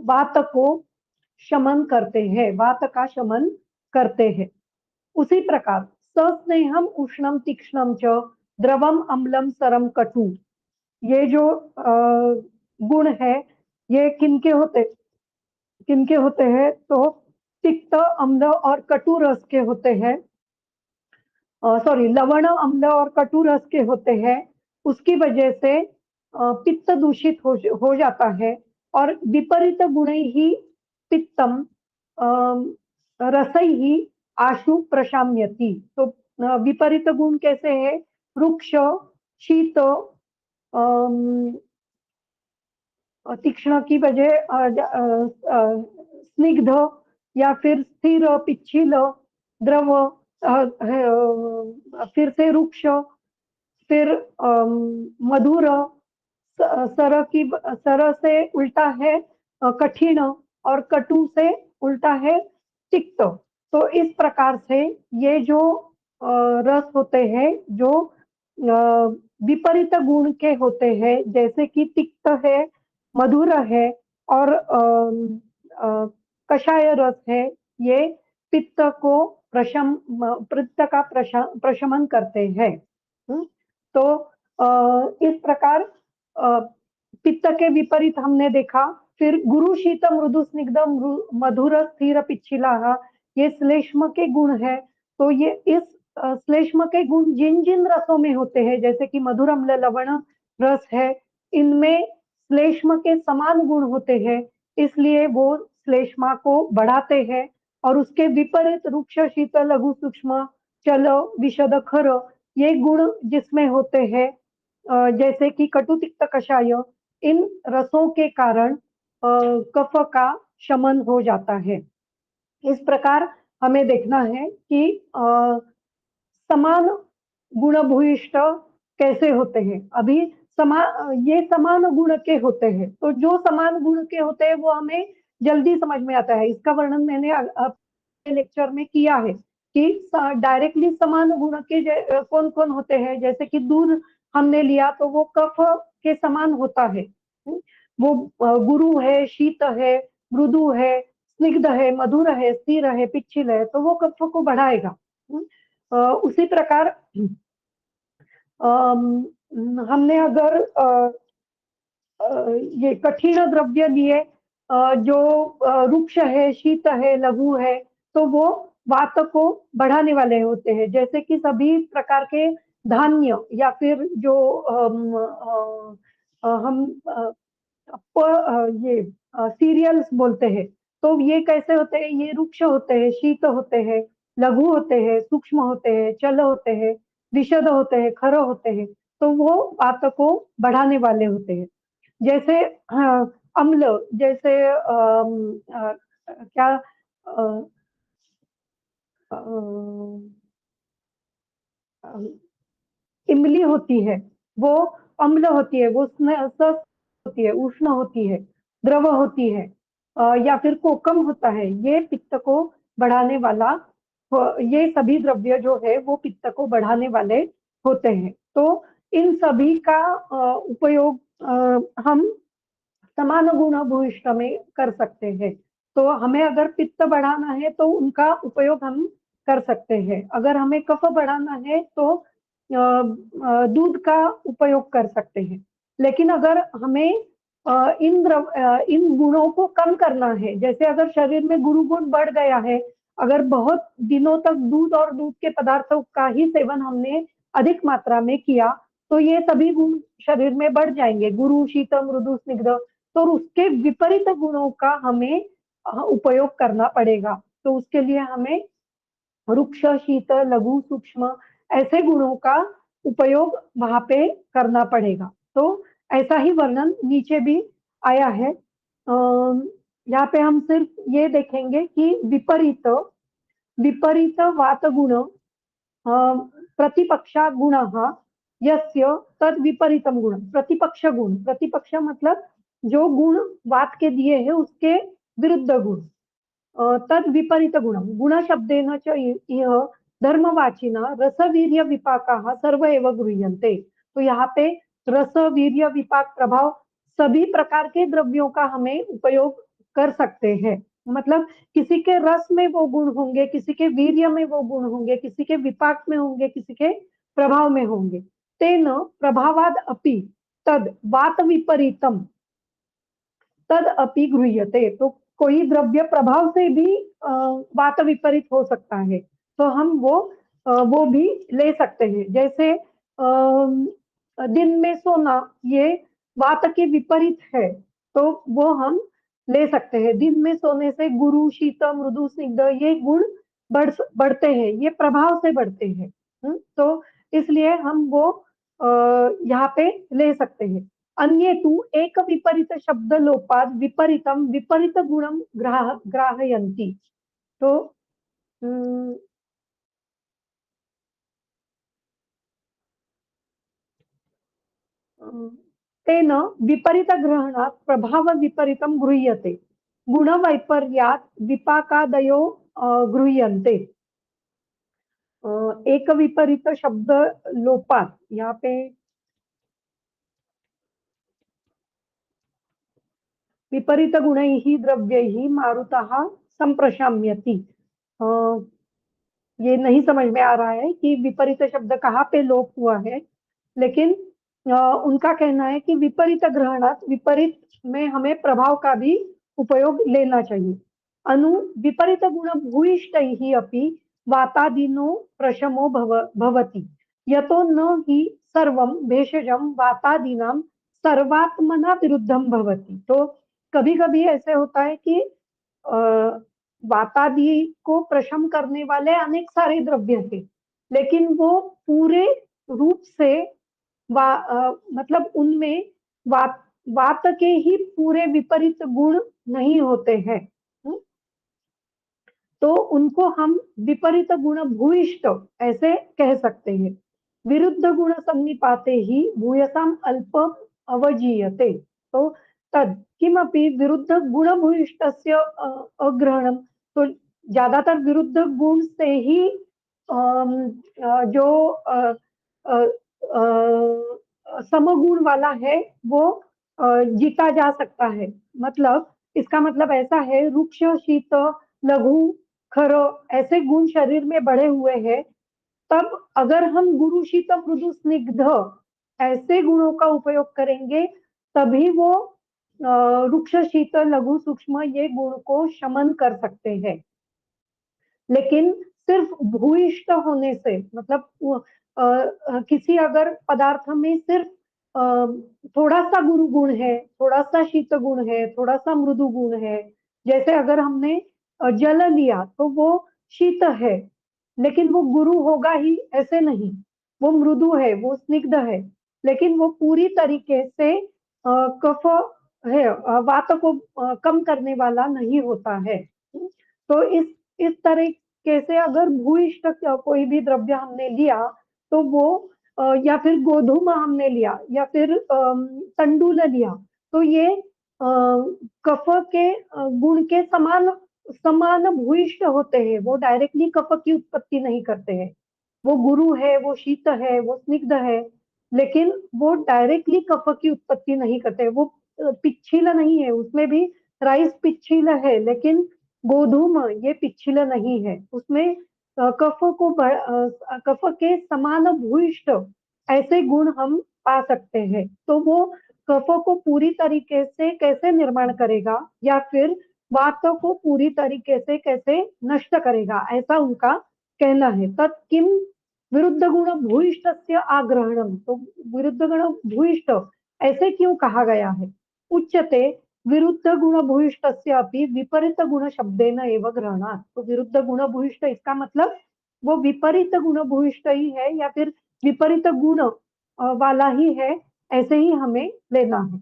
वात को शमन करते हैं, वात का शमन करते हैं। उसी प्रकार सस्नेहम उष्णम तीक्ष्णम च द्रवम अम्लम सरम कटु, ये जो गुण है, ये किनके होते हैं? तो तिक्त, अम्ल और कटु रस के होते हैं। सॉरी, लवण, अम्ल और कटु रस के होते हैं। उसकी वजह से पित्त दूषित हो जाता है। और विपरीत गुण ही पित्तम रसई ही आशु प्रशाम्यति। तो विपरीत गुण कैसे है? रुक्ष, शीत, तीक्ष्ण की बजाय स्निग्ध, या फिर स्थिर, पिच्छिल, द्रव, फिर से रुक्ष, फिर मधुर, सर से उल्टा है कठिन, और कटु से उल्टा है तिक्त। तो इस प्रकार से ये जो रस होते हैं, जो विपरीत गुण के होते हैं, जैसे कि तिक्त है, मधुर है, और कषाय रस है, ये पित्त को पित्त का प्रशमन करते हैं। तो इस प्रकार पित्त के विपरीत हमने देखा। फिर गुरु, शीत, मृदु, स्निग्ध, मधुर, स्थिर, पिच्छिला, ये श्लेष्म के गुण है। तो ये इस श्लेष्म के गुण जिन जिन रसों में होते हैं, जैसे कि मधुर, अम्ल, लवण रस है, इनमें श्लेष्म के समान गुण होते हैं, इसलिए वो श्लेष्मा को बढ़ाते हैं। और उसके विपरीत रुक्ष, शीत, लघु, सूक्ष्म, चल, विशद, खर, ये गुण जिसमें होते हैं, जैसे कि कटु, तिक्त, कषाय, इन रसों के कारण कफ का शमन हो जाता है। इस प्रकार हमें देखना है कि समान गुण भूयिष्ठ कैसे होते हैं। अभी ये समान गुण के होते हैं, तो जो समान गुण के होते हैं वो हमें जल्दी समझ में आता है। इसका वर्णन मैंने अपने लेक्चर में किया है कि डायरेक्टली समान गुण के कौन कौन होते हैं। जैसे कि दूध हमने लिया तो वो कफ के समान होता है। वो गुरु है, शीत है, मृदु है, स्निग्ध है, मधुर है, स्थिर है, पिच्छिल है, तो वो कफ को बढ़ाएगा। उसी प्रकार हमने अगर ये कठिन द्रव्य लिए, जो रुक्ष है, शीत है, लघु है, तो वो वात को बढ़ाने वाले होते हैं। जैसे कि सभी प्रकार के धान्य, या फिर जो हम ये सीरियल्स बोलते हैं, तो ये कैसे होते हैं? ये रुक्ष होते हैं, शीत होते हैं, लघु होते हैं, सूक्ष्म होते हैं, चल होते हैं, विशद होते हैं, खर होते हैं। तो वो वात को बढ़ाने वाले होते हैं। जैसे अम्ल, जैसे क्या अ, अ, अ, इमली होती है, वो अम्ल होती है, वो होती है, उष्ण होती है, द्रव होती है, या फिर कोकम होता है, ये पित्त को बढ़ाने वाला, ये सभी द्रव्य जो है वो पित्त को बढ़ाने वाले होते हैं। तो इन सभी का उपयोग हम समान गुण भूयिष्ठ में कर सकते हैं। तो हमें अगर पित्त बढ़ाना है तो उनका उपयोग हम कर सकते हैं। अगर हमें कफ बढ़ाना है तो दूध का उपयोग कर सकते हैं। लेकिन अगर हमें इन गुणों को कम करना है, जैसे अगर शरीर में गुरु गुण बढ़ गया है, अगर बहुत दिनों तक दूध और दूध के पदार्थों का ही सेवन हमने अधिक मात्रा में किया, तो ये सभी गुण शरीर में बढ़ जाएंगे, गुरु, शीत, मृदु, स्निग्ध। तो उसके विपरीत गुणों का हमें उपयोग करना पड़ेगा। तो उसके लिए हमें रुक्ष, शीत, लघु, सूक्ष्म ऐसे गुणों का उपयोग वहां पे करना पड़ेगा। तो ऐसा ही वर्णन नीचे भी आया है। यहाँ पे हम सिर्फ ये देखेंगे कि विपरीत विपरीत वात गुण प्रतिपक्षा गुण यस्य तद विपरीतम गुण, प्रतिपक्ष गुण, प्रतिपक्ष मतलब जो गुण वात के दिए हैं उसके विरुद्ध गुण, तद विपरीत गुण, गुण शब्देन च इह धर्मवाचिना रसवीर्य विपाकाः सर्व एव गृह्यन्ते। तो यहाँ पे रस, वीर्य, विपाक, प्रभाव सभी प्रकार के द्रव्यों का हमें उपयोग कर सकते हैं। मतलब किसी के रस में वो गुण होंगे, किसी के वीर्य में वो गुण होंगे, किसी के विपाक में होंगे, किसी के प्रभाव में होंगे। तेन प्रभावाद अपि तद वात विपरीतम तद अपि गृह्यते। तो कोई द्रव्य प्रभाव से भी वात विपरीत हो सकता है, तो हम वो भी ले सकते हैं। जैसे दिन में सोना ये वात के विपरीत है, तो वो हम ले सकते हैं। दिन में सोने से गुरु, शीत, मृदु, स्निग्ध ये गुण बढ़ते हैं, ये प्रभाव से बढ़ते हैं। तो इसलिए हम वो यहाँ पे ले सकते हैं। अन्ये तु एक विपरीत शब्द लोपाद विपरीतम विपरीत गुणम ग्राहयन्ति। तो तेन विपरीत ग्रहणात् प्रभाव विपरीतम गृह्यते, गुणवैपर्यात् विपाकादयो गृह्यन्ते। एक विपरीत शब्द लोपात, यहाँ पे विपरीत गुणैः द्रव्यैः मारुतः संप्रशाम्यति। ये नहीं समझ में आ रहा है कि विपरीत शब्द कहाँ पे लोप हुआ है, लेकिन उनका कहना है कि विपरीत ग्रहणात्, विपरीत में हमें प्रभाव का भी उपयोग लेना चाहिए। अनु विपरीत गुण भूयिष्ठैः अपि वातादीनो प्रशमो भवति, यतो न हि सर्वं भेषजं वातादीनां सर्वात्मना विरुद्धम भवति। तो कभी कभी ऐसे होता है कि वातादि को प्रशम करने वाले अनेक सारे द्रव्य थे, लेकिन वो पूरे रूप से मतलब उनमें वात के ही पूरे विपरीत गुण नहीं होते हैं। तो उनको हम विपरीत गुण भूयिष्ठ ऐसे कह सकते हैं। विरुद्ध गुण सन्निपाते ही भूयसाम अल्प अवजीयते। तो तद किमपि विरुद्ध गुण भूयिष्ठस्य अग्रहणम। तो ज्यादातर विरुद्ध गुण से ही जो समगुण वाला है वो जीता जा सकता है। मतलब इसका मतलब ऐसा है, रुक्ष, शीत, लघु, खर ऐसे गुण शरीर में बढ़े हुए हैं, तब अगर हम गुरु, शीत, मृदु, स्निग्ध ऐसे गुणों का उपयोग करेंगे, तभी वो रुक्ष, शीत, लघु, सूक्ष्म ये गुण को शमन कर सकते हैं। लेकिन सिर्फ भूयिष्ठ होने से, मतलब किसी अगर पदार्थ में सिर्फ थोड़ा सा गुरु गुण है, थोड़ा सा शीत गुण है, थोड़ा सा मृदु गुण है, जैसे अगर हमने जल लिया तो वो शीत है, लेकिन वो गुरु होगा ही ऐसे नहीं, वो मृदु है, वो स्निग्ध है, लेकिन वो पूरी तरीके से कफ है, वात को कम करने वाला नहीं होता है। तो इस तरीके से अगर भूयिष्ठ कोई भी द्रव्य हमने लिया, तो वो या फिर गोधूम हमने लिया या फिर तंडुल लिया, तो ये कफ के गुण के समान समान भूयिष्ठ होते हैं। वो डायरेक्टली कफ की उत्पत्ति नहीं करते हैं। वो गुरु है, वो शीत है, वो स्निग्ध है, लेकिन वो डायरेक्टली कफ की उत्पत्ति नहीं करते। वो पिच्छिल नहीं है, उसमें भी राइस पिच्छिल है, लेकिन गोधूम ये पिच्छिल नहीं है, उसमें कफ को कफ के समान भूयिष्ठ ऐसे गुण हम पा सकते हैं। तो वो कफ को पूरी तरीके से कैसे निर्माण करेगा या फिर वात को पूरी तरीके से कैसे नष्ट करेगा, ऐसा उनका कहना है। तत्किम विरुद्ध गुण भूयिष्ठस्य आग्रहणम। तो विरुद्ध गुण भूयिष्ठ ऐसे क्यों कहा गया है? उच्यते विरुद्ध गुण भूयिष्ठस्य अपि विपरीत गुण शब्देन एव ग्रहणात्। तो विरुद्ध गुण भूयिष्ठ इसका मतलब वो विपरीत गुण भूयिष्ठ ही है या फिर विपरीत गुण वाला ही है, ऐसे ही हमें लेना है।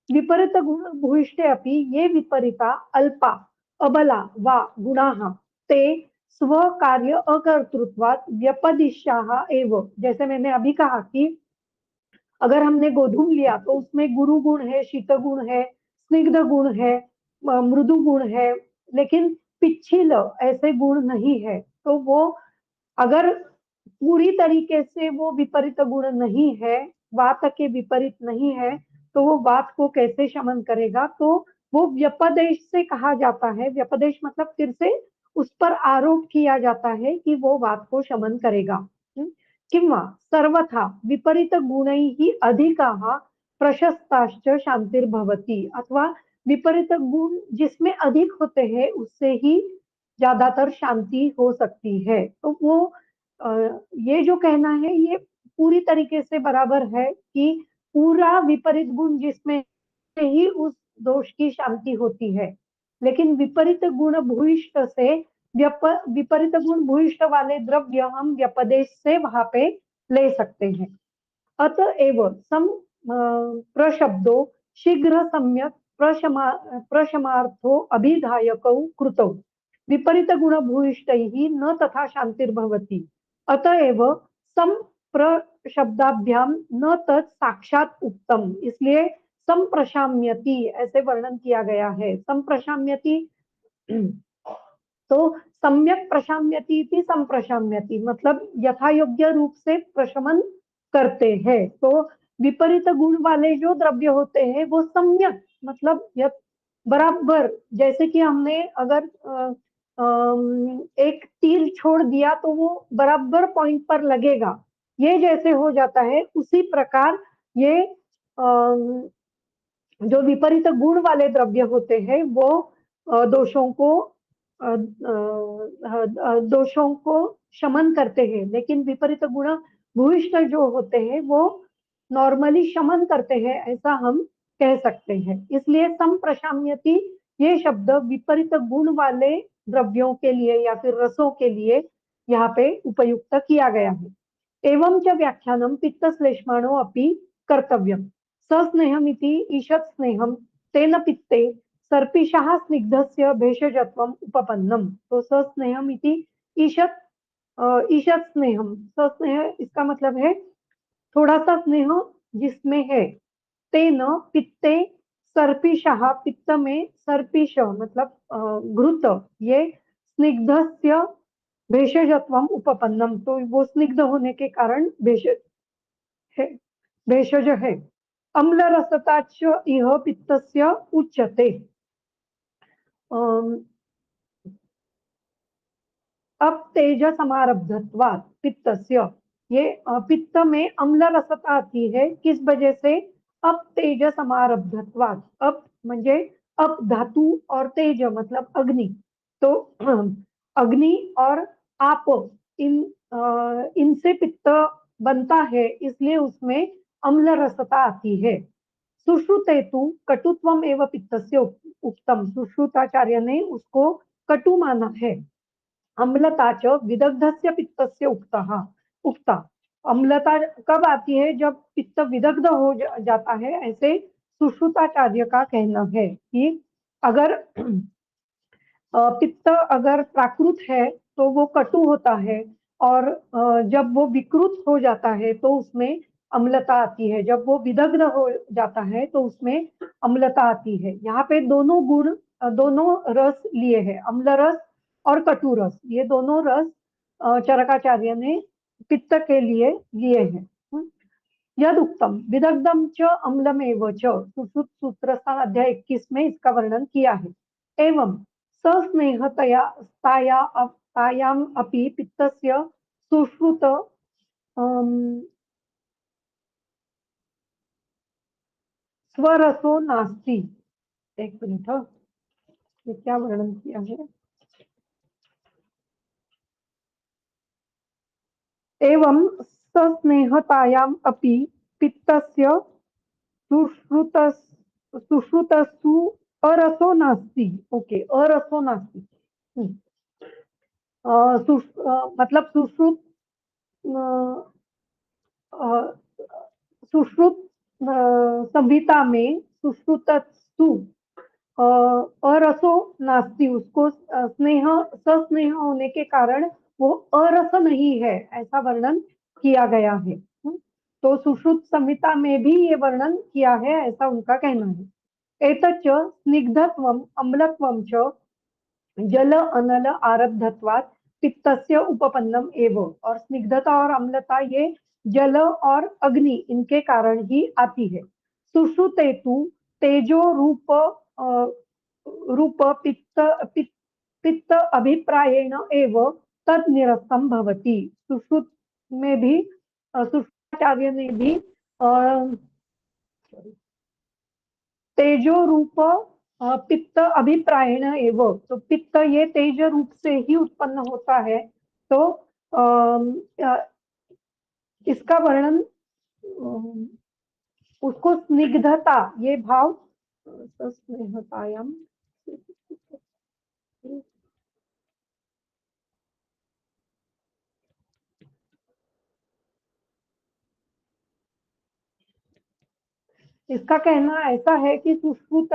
विपरीत गुण भूयिष्ठे अपि ये विपरीता अल्पा अबला वा गुणाः ते स्वकार्य अकर्तृत्वात् व्यपदिश्याः एव। जैसे मैंने अभी कहा कि अगर हमने गोधूम लिया तो उसमें गुरु गुण है, शीत गुण है, स्निग्ध गुण है, मृदु गुण है, लेकिन पिच्छिल ऐसे गुण नहीं है। तो वो अगर पूरी तरीके से वो विपरीत गुण नहीं है, वात के विपरीत नहीं है, तो वो वात को कैसे शमन करेगा? तो वो व्यपदेश से कहा जाता है। व्यपदेश मतलब फिर से उस पर आरोप किया जाता है कि वो वात को शमन करेगा। किंवा सर्वथा विपरीत गुणैः अधिकाः प्रशस्ताश्च शांतिर्भवति। अथवा विपरीत गुण जिसमें अधिक होते हैं उससे ही ज्यादातर शांति हो सकती है। तो वो ये जो कहना है ये पूरी तरीके से बराबर है कि पूरा विपरीत गुण जिसमें ही उस दोष की शांति होती है, लेकिन विपरीत गुण भूयिष्ठ से विपरीत गुण भूयिष्ठ वाले द्रव्य हम व्यपदेश से वहां पे ले सकते हैं। अतएव सम प्रशब्दो शीघ्र सम्यक प्रशमार्थो अभिधायकौ कृतौ विपरीत गुण भूयिष्ठैः न तथा शांतिर्भवति। अतएव सम प्रशब्दाभ्याम न तत् साक्षात उत्तम। इसलिए संप्रशाम्यति ऐसे वर्णन किया गया है। संप्रशाम्यति तो सम्यक प्रशाम्यति इति संप्रशाम्यति मतलब यथा योग्य रूप से प्रशमन करते हैं। तो विपरीत गुण वाले जो द्रव्य होते हैं वो सम्यक मतलब बराबर, जैसे कि हमने अगर एक तीर छोड़ दिया तो वो बराबर पॉइंट पर लगेगा, ये जैसे हो जाता है उसी प्रकार ये जो विपरीत गुण वाले द्रव्य होते हैं वो दोषों को शमन करते हैं, लेकिन विपरीत गुण भूयिष्ठ जो होते हैं वो नॉर्मली शमन करते हैं, ऐसा हम कह सकते हैं। इसलिए संप्रशाम्यति ये शब्द विपरीत गुण वाले द्रव्यों के लिए या फिर रसों के लिए यहाँ पे उपयुक्त किया गया है। एवं च व्याख्यानम पित्त श्लेष्माणो अपि कर्तव्यम। सस्नेहमिति ईषत् स्नेहम तेन पित्ते सर्पिषः स्निग्धस्य भेषजत्वम उपपन्नम। तो सस्नेहमिति ईषत् ईषत् स्नेहम, सस्नेह इसका मतलब है थोड़ा सा स्नेह जिसमें है। तेन पित्ते सर्पिषः, पित्त में सर्पिष मतलब घृत, ये स्निग्धस्य भेषजत्वम उपपन्नम, तो वो स्निग्ध होने के कारण भेषज है, भेषज है। अम्ल रसताच इह पित्तस्य उच्यते। अब तेज समारब्धत्वात् पित्तस्य, ये पित्त में अम्ल रसता आती है किस वजह से? अब तेज समारब्धत्वात्, अब म्हणजे अप धातु और तेज मतलब अग्नि। तो अग्नि और आप इन इनसे पित्त बनता है, इसलिए उसमें अम्ल रसता आती है। सुश्रुते तु कटुत्वम एव पित्तस्य उक्तम। सुश्रुताचार्य ने उसको कटु माना है। अम्लता च विदग्धस्य पित्तस्य उक्ता। अम्लता कब आती है? जब पित्त विदग्ध हो जाता है, ऐसे सुश्रुताचार्य का कहना है कि अगर पित्त अगर प्राकृत है तो वो कटु होता है, और जब वो विकृत हो जाता है तो उसमें अम्लता आती है। जब वो विदग्ध हो जाता है तो उसमें अम्लता आती है। यहाँ पे दोनों गुण दोनों रस लिए हैं, अम्ल रस और कटु रस, ये दोनों रस चरकाचार्य ने पित्त के लिए लिए हैं। यद उत्तम विदग्धम च अम्लमेव च, सुश्रुत सूत्र स्थान अध्याय 21 में इसका वर्णन किया है। एवं सस्नेहतया तायाम अपि पित्तस्य सुश्रुत स्वरसो नास्ति। एक मिनट, ये क्या वर्णन किया है? एवं सस्नेहतायाम अपि पित्तस्य सुश्रुत सुश्रुतस्तु अरसो नास्ति। ओके, अरसो नास्ति। हम्म, मतलब सुश्रुत अ, सुश्रुत संहिता में सुश्रुतस्तु अ, अरसो नास्ति, उसको स्नेह सस्नेह होने के कारण वो अरस नहीं है, ऐसा वर्णन किया गया है। तो सुश्रुत संहिता में भी ये वर्णन किया है, ऐसा उनका कहना है। एतच्च स्निग्धत्वम अम्लत्वम च जल अनल आरब्धत्वात् पित्तस्य उपपन्नम एव। और स्निग्धता और अम्लता ये जल और अग्नि इनके कारण ही आती है। सुश्रुतेतु तेजो रूप रूप पित्त अभिप्रायेण एव तद निरस्तम भवति। सुश्रुत में भी सुश्रुताचार्य ने भी तेजो रूप पित्त अभिप्रायण एव, तो पित्त ये तेज रूप से ही उत्पन्न होता है। तो इसका वर्णन उसको स्निग्धता ये भाव स्नेहतायाम इसका कहना ऐसा है कि सुश्रुत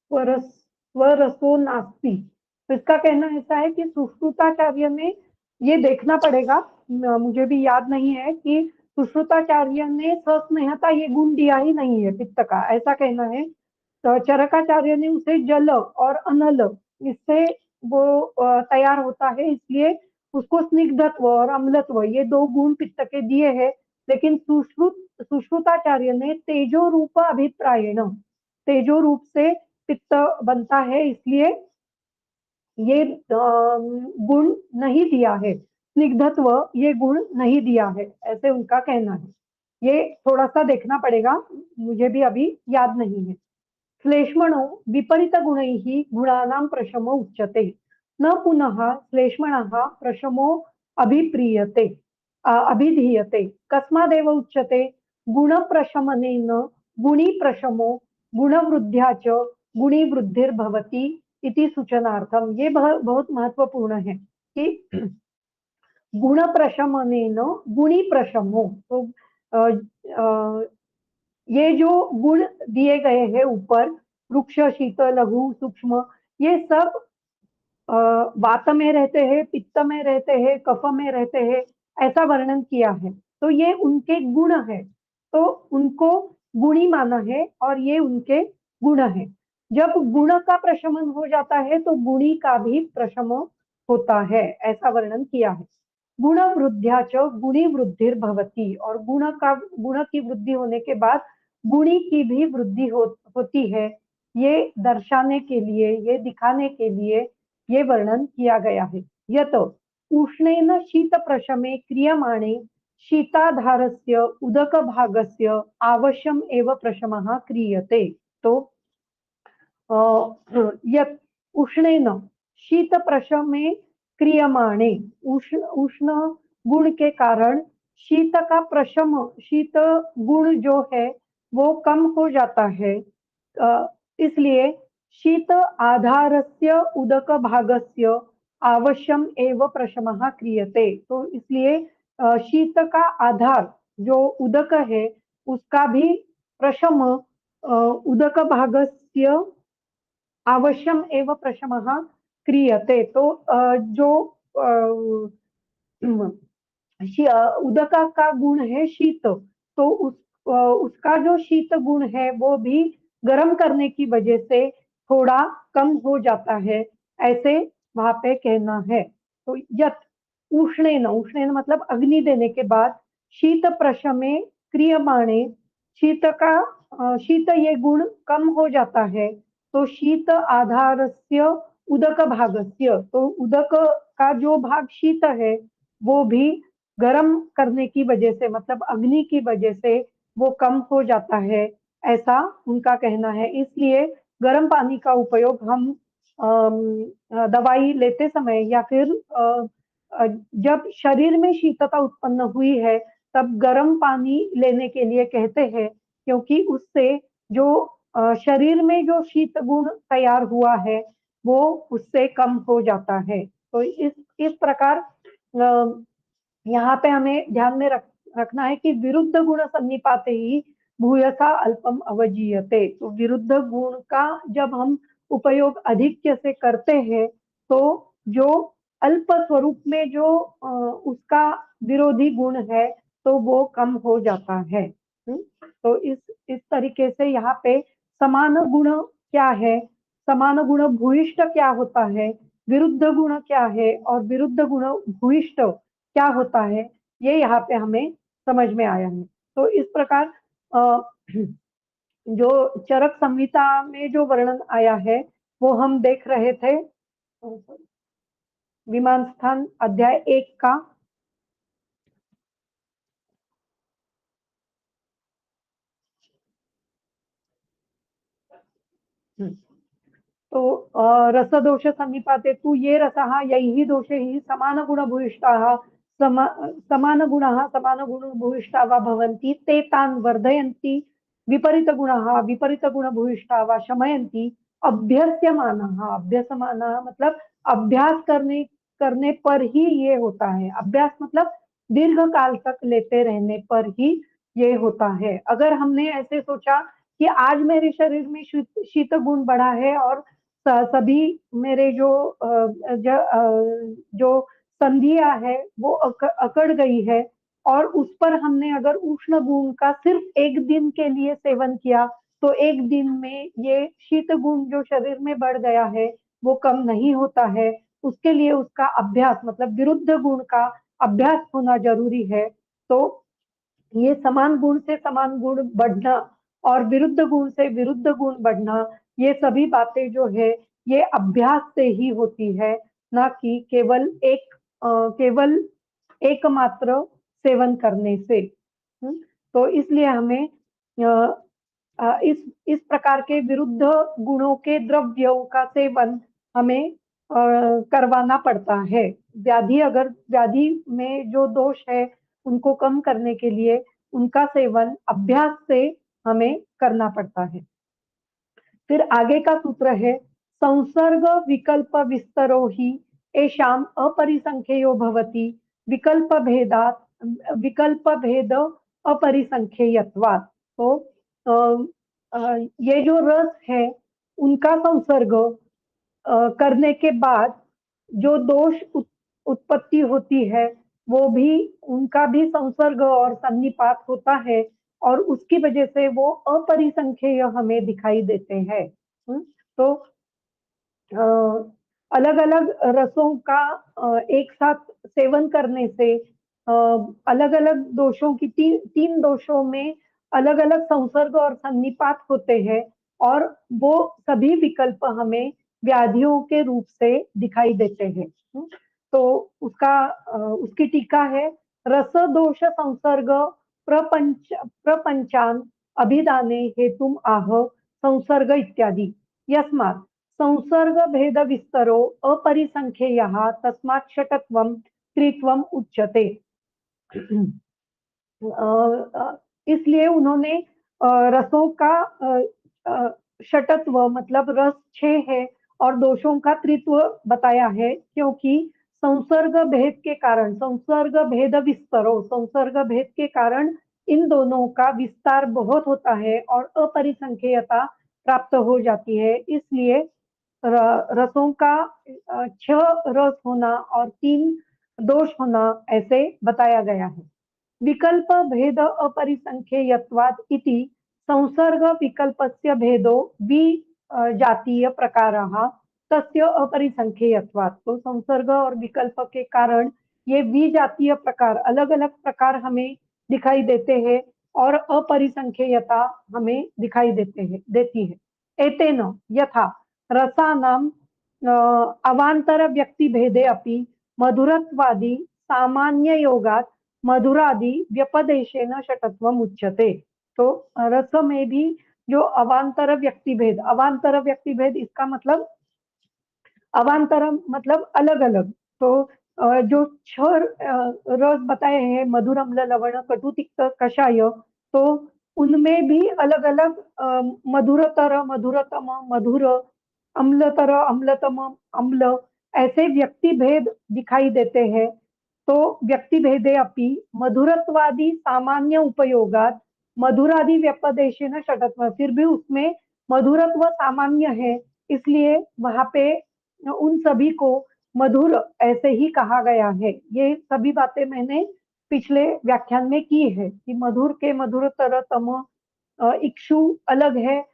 स्वरसो नास्ति। तो इसका कहना ऐसा है कि सुश्रुताचार्य ने, ये देखना पड़ेगा, मुझे भी याद नहीं है कि सुश्रुताचार्य ने सस्नेहता ये गुण दिया ही नहीं है पित्त का, ऐसा कहना है। तो चरकाचार्य ने उसे जल और अनल इससे वो तैयार होता है, इसलिए उसको स्निग्धत्व और अम्लत्व ये दो गुण पित्त के दिए हैं। लेकिन सुश्रुताचार्य ने तेजो रूप अभिप्रायण, तेजो रूप से पित्त बनता है, इसलिए ये गुण नहीं दिया है, स्निग्धत्व ये गुण नहीं दिया है, ऐसे उनका कहना है। ये थोड़ा सा देखना पड़ेगा, मुझे भी अभी याद नहीं है। श्लेष्मणो विपरीत गुणैः गुणानां प्रशमो उच्यते, न पुनः श्लेष्मणः प्रशमो अभिप्रीयते अभिधीयते। कस्मादेव उच्यते गुणप्रशमनेन गुणी प्रशमो गुणवृद्ध्या च गुणी वृद्धिर्भवति इति सूचनार्थम। ये बहुत महत्वपूर्ण है कि गुण प्रशमनेन गुणी प्रशमो, तो अ, अ, ये जो गुण दिए गए हैं ऊपर, वृक्ष, शीत, लघु, सूक्ष्म, ये सब वात में रहते हैं, पित्त में रहते हैं, कफ में रहते हैं, ऐसा वर्णन किया है। तो ये उनके गुण है, तो उनको गुणी माना है और ये उनके गुण है। जब गुण का प्रशमन हो जाता है तो गुणी का भी प्रशमन होता है, ऐसा वर्णन किया है। गुण वृद्ध्या च गुणी वृद्धिर भवती, और गुण की वृद्धि होने के बाद गुणी की भी वृद्धि होती है। ये दर्शाने के लिए, ये दिखाने के लिए ये वर्णन किया गया है। यत उष्णेन शीत प्रशमे क्रियमाणे शीताधारस्य उदक भागस्य आवश्यम एव प्रशमः क्रियते। तो यत उष्णेन शीत प्रशमे क्रियमाणे, उष्ण गुण के कारण शीत का प्रशम, शीत गुण जो है वो कम हो जाता है। इसलिए शीत आधारस्य उदक भागस्य आवश्यम एव प्रशमः क्रियते। तो इसलिए शीत का आधार जो उदक है उसका भी प्रशम उदक भागस्य आवश्यम एव प्रशमः क्रियते। तो जो उदक का गुण है शीत, तो उसका जो शीत गुण है वो भी गर्म करने की वजह से थोड़ा कम हो जाता है, ऐसे वहां पे कहना है। तो यत उष्णेन, उष्णेन मतलब अग्नि देने के बाद, शीत प्रशमे क्रियमाणे, शीत का शीत ये गुण कम हो जाता है, तो शीत आधारस्य उदक भागस्य, तो उदक का जो भाग शीत है वो भी गर्म करने की वजह से, मतलब अग्नि की वजह से वो कम हो जाता है, ऐसा उनका कहना है। इसलिए गर्म पानी का उपयोग हम दवाई लेते समय या फिर जब शरीर में शीतता उत्पन्न हुई है तब गर्म पानी लेने के लिए कहते हैं, क्योंकि उससे जो शरीर में जो शीत गुण तैयार हुआ है वो उससे कम हो जाता है। तो इस प्रकार यहाँ पे हमें ध्यान में रखना है कि विरुद्ध गुण सन्निपाते ही भूयसा अल्पम अवजीयते। तो विरुद्ध गुण का जब हम उपयोग अधिक्य से करते हैं तो जो अल्प स्वरूप में जो उसका विरोधी गुण है तो वो कम हो जाता है। तो इस तरीके से यहाँ पे समान गुण क्या है, समान गुण भूयिष्ठ क्या होता है, विरुद्ध गुण क्या है और विरुद्ध गुण भूयिष्ठ क्या होता है, ये यहाँ पे हमें समझ में आया है। तो इस प्रकार जो चरक संहिता में जो वर्णन आया है वो हम देख रहे थे विमान स्थान अध्याय 1 का। तो रसदोष समीपाते तु ये रसः यैः दोषैः समानगुणभूयिष्ठाः समानगुणाः समानगुणभूयिष्ठा वा भवन्ति ते तान् वर्धयन्ति, विपरीतगुणाः विपरीतगुणभूयिष्ठा वा शमयन्ति, अभ्यस्यमानाः अभ्यस्यमानाः मतलब अभ्यास करने पर ही ये होता है। अभ्यास मतलब दीर्घ काल तक लेते रहने पर ही ये होता है। अगर हमने ऐसे सोचा कि आज मेरे शरीर में शीत गुण बढ़ा है और सभी मेरे जो संधियां है वो अकड़ गई है और उस पर हमने अगर उष्ण गुण का सिर्फ एक दिन के लिए सेवन किया तो एक दिन में ये शीत गुण जो शरीर में बढ़ गया है वो कम नहीं होता है। उसके लिए उसका अभ्यास मतलब विरुद्ध गुण का अभ्यास होना जरूरी है। तो ये समान गुण से समान गुण बढ़ना और विरुद्ध गुण से विरुद्ध गुण बढ़ना, ये सभी बातें जो है ये अभ्यास से ही होती है, ना कि केवल एकमात्र सेवन करने से। तो इसलिए हमें इस प्रकार के विरुद्ध गुणों के द्रव्यों का सेवन हमें करवाना पड़ता है। व्याधि में जो दोष है उनको कम करने के लिए उनका सेवन अभ्यास से हमें करना पड़ता है। फिर आगे का सूत्र है संसर्ग विकल्प विस्तरो ही एषाम अपरिसंख्ययो भवति विकल्प भेद अपरिसंख्ययत्वात्। तो ये जो रस है उनका संसर्ग करने के बाद जो दोष उत्पत्ति होती है वो भी उनका भी संसर्ग और सन्निपात होता है और उसकी वजह से वो अपरिसंख्येय हमें दिखाई देते हैं। तो अलग अलग रसों का एक साथ सेवन करने से अलग अलग दोषों की तीन दोषों में अलग अलग संसर्ग और सन्निपात होते हैं और वो सभी विकल्प हमें व्याधियों के रूप से दिखाई देते हैं। तो उसकी टीका है रस दोष संसर्ग प्रपंचान अभिधाने हेतुम आह संसर्ग इत्यादि यस्मात् संसर्ग भेद विस्तरो अपरिसंख्येयः तस्मात् षटत्वं त्रित्वम् उच्यते। इसलिए उन्होंने रसों का षटत्व मतलब रस 6 है और दोषों का त्रित्व बताया है क्योंकि संसर्ग भेद के कारण संसर्ग भेद विस्तरो संसर्ग भेद के कारण इन दोनों का विस्तार बहुत होता है और अपरिसंख्यता प्राप्त हो जाती है। इसलिए रसों का 6 रस होना और 3 दोष होना ऐसे बताया गया है। विकल्प भेद अपरिसंख्ययत्वात् इति संसर्ग विकल्पस्य भेदो जातीय प्रकारः तस्य अपरिसंख्ययत्वात्। तो संसर्ग और विकल्प के कारण ये विजातीय प्रकार अलग अलग प्रकार हमें दिखाई देते हैं और अपरिसंख्ययता हमें दिखाई देती है। एतेन यथा रसानां अवान्तर व्यक्ति भेदे अपि मधुरत्वादि सामान्य योगात् मधुरादि व्यपदेशेन षटत्वम उच्यते। तो रस में भी जो अवान्तर व्यक्ति भेद इसका मतलब अवान्तर मतलब अलग अलग। तो जो 6 रस बताए हैं मधुर अम्ल लवण कटु तिक्त कषाय, तो उनमें भी अलग अलग मधुरतर, मधुरतम, मधुर, अम्लतर, अम्लतम, अम्ल, ऐसे व्यक्ति भेद दिखाई देते हैं। तो व्यक्ति भेदे अपि मधुरत्वादि सामान्य उपयोगात मधुरादि व्यपदेशेन षटत्व, फिर भी उसमें मधुरत्व सामान्य है, इसलिए वहां पे उन सभी को मधुर ऐसे ही कहा गया है। ये सभी बातें मैंने पिछले व्याख्यान में की है कि मधुर के मधुरतर तम, इक्षु अलग है,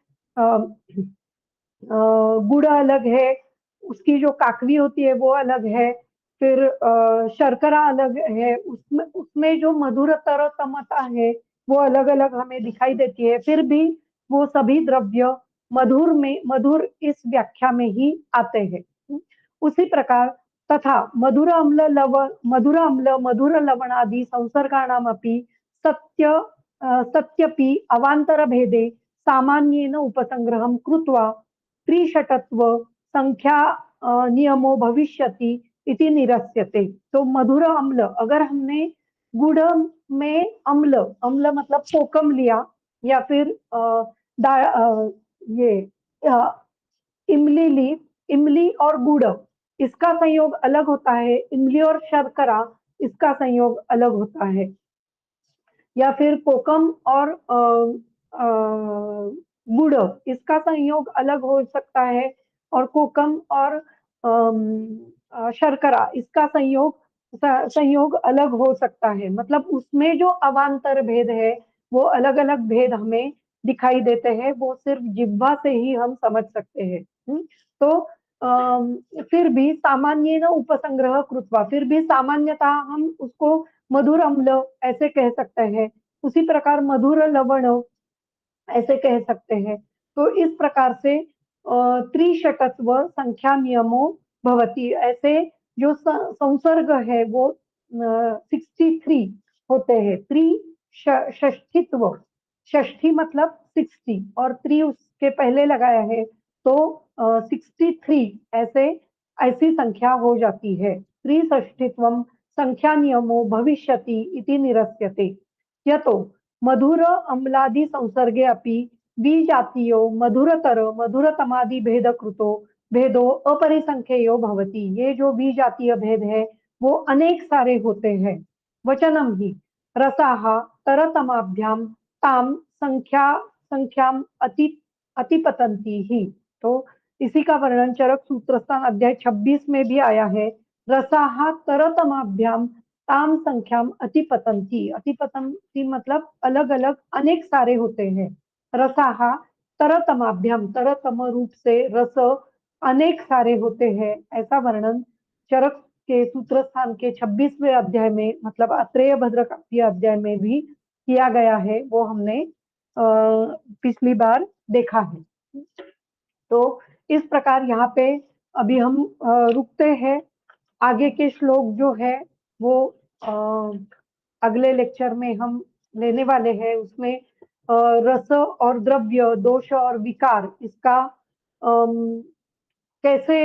गुड़ अलग है, उसकी जो काकवी होती है वो अलग है, फिर शर्करा अलग है, उसमें उसमें जो मधुरतर तमता है वो अलग अलग हमें दिखाई देती है। फिर भी वो सभी द्रव्य मधुर इस व्याख्या में ही आते हैं। उसी प्रकार तथा मधुर अम्ल मधुर लवणादि संसर्गाणामपि सत्य सत्यपि अवांतर भेदे सामान्येन उपसंग्रहं कृत्वा त्रिशतत्व संख्या नियमो भविष्यति इति निरस्यते। तो मधुर अम्ल, अगर हमने गुड़ में अम्ल, अम्ल मतलब कोकम लिया, या फिर ये इमली ली, इमली और गुड़ इसका संयोग अलग होता है, इमली और शर्करा इसका संयोग अलग होता है, या फिर कोकम और गुड़ इसका संयोग अलग हो सकता है, और कोकम और शर्करा इसका संयोग अलग हो सकता है। मतलब उसमें जो अवांतर भेद है वो अलग अलग भेद हमें दिखाई देते हैं, वो सिर्फ जिह्वा से ही हम समझ सकते हैं। तो फिर भी सामान्य न उपसंग्रह कृत्वा, फिर भी सामान्यतः हम उसको मधुर अम्ल ऐसे कह सकते हैं, उसी प्रकार मधुर लवण ऐसे कह सकते हैं। तो इस प्रकार से त्रिशतत्व संख्या नियमो भवति, ऐसे जो संसर्ग है वो 63 होते हैं। षष्ठित्व, षष्ठी मतलब 60 और त्रि उसके पहले लगाया है, तो 63 ऐसे ऐसी संख्या हो जाती है। त्रिषष्ठित्वम संख्या नियमो भविष्यति इति निरस्यते। यतो मधुर अम्लादि संसर्गे अपि विजातीयो मधुरतर मधुरतमादि भेद कृतो भेदो अपरिसंख्येयो भवति। ये जो विजातीय भेद है वो अनेक सारे होते हैं। वचनम ही रसाः तरतमाभ्याम ताम संख्याम अतिपतंती ही। तो इसी का वर्णन चरक सूत्रस्थान अध्याय 26 में भी आया है। रसाः तरतमाभ्याम ताम संख्याम अतिपतंती, अतिपतंती मतलब अलग अलग अनेक सारे होते हैं। रसाहा तरतमाभ्याम, तरतम रूप से रस अनेक सारे होते हैं, ऐसा वर्णन चरक के सूत्र स्थान के 26वें अध्याय में, मतलब अत्रेय भद्र काव्य अध्याय में भी किया गया है। वो हमने पिछली बार देखा है। तो इस प्रकार यहाँ पे अभी हम रुकते हैं। आगे के श्लोक जो है वो अगले लेक्चर में हम लेने वाले हैं। उसमें रस और द्रव्य, दोष और विकार, इसका कैसे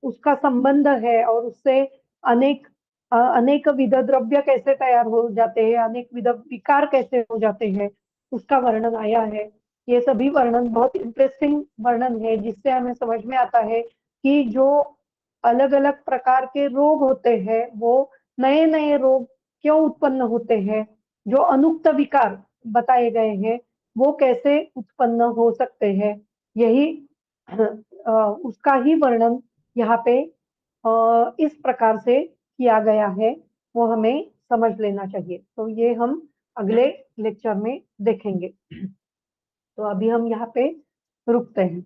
उसका संबंध है, और उससे अनेक विध द्रव्य कैसे तैयार हो जाते हैं, अनेक विध विकार कैसे हो जाते हैं, उसका वर्णन आया है। ये सभी वर्णन बहुत इंटरेस्टिंग वर्णन है, जिससे हमें समझ में आता है कि जो अलग अलग प्रकार के रोग होते हैं वो नए नए रोग क्यों उत्पन्न होते हैं, जो अनुक्त विकार बताए गए हैं वो कैसे उत्पन्न हो सकते हैं, यही उसका ही वर्णन यहाँ पे इस प्रकार से किया गया है, वो हमें समझ लेना चाहिए। तो ये हम अगले लेक्चर में देखेंगे। तो अभी हम यहाँ पे रुकते हैं।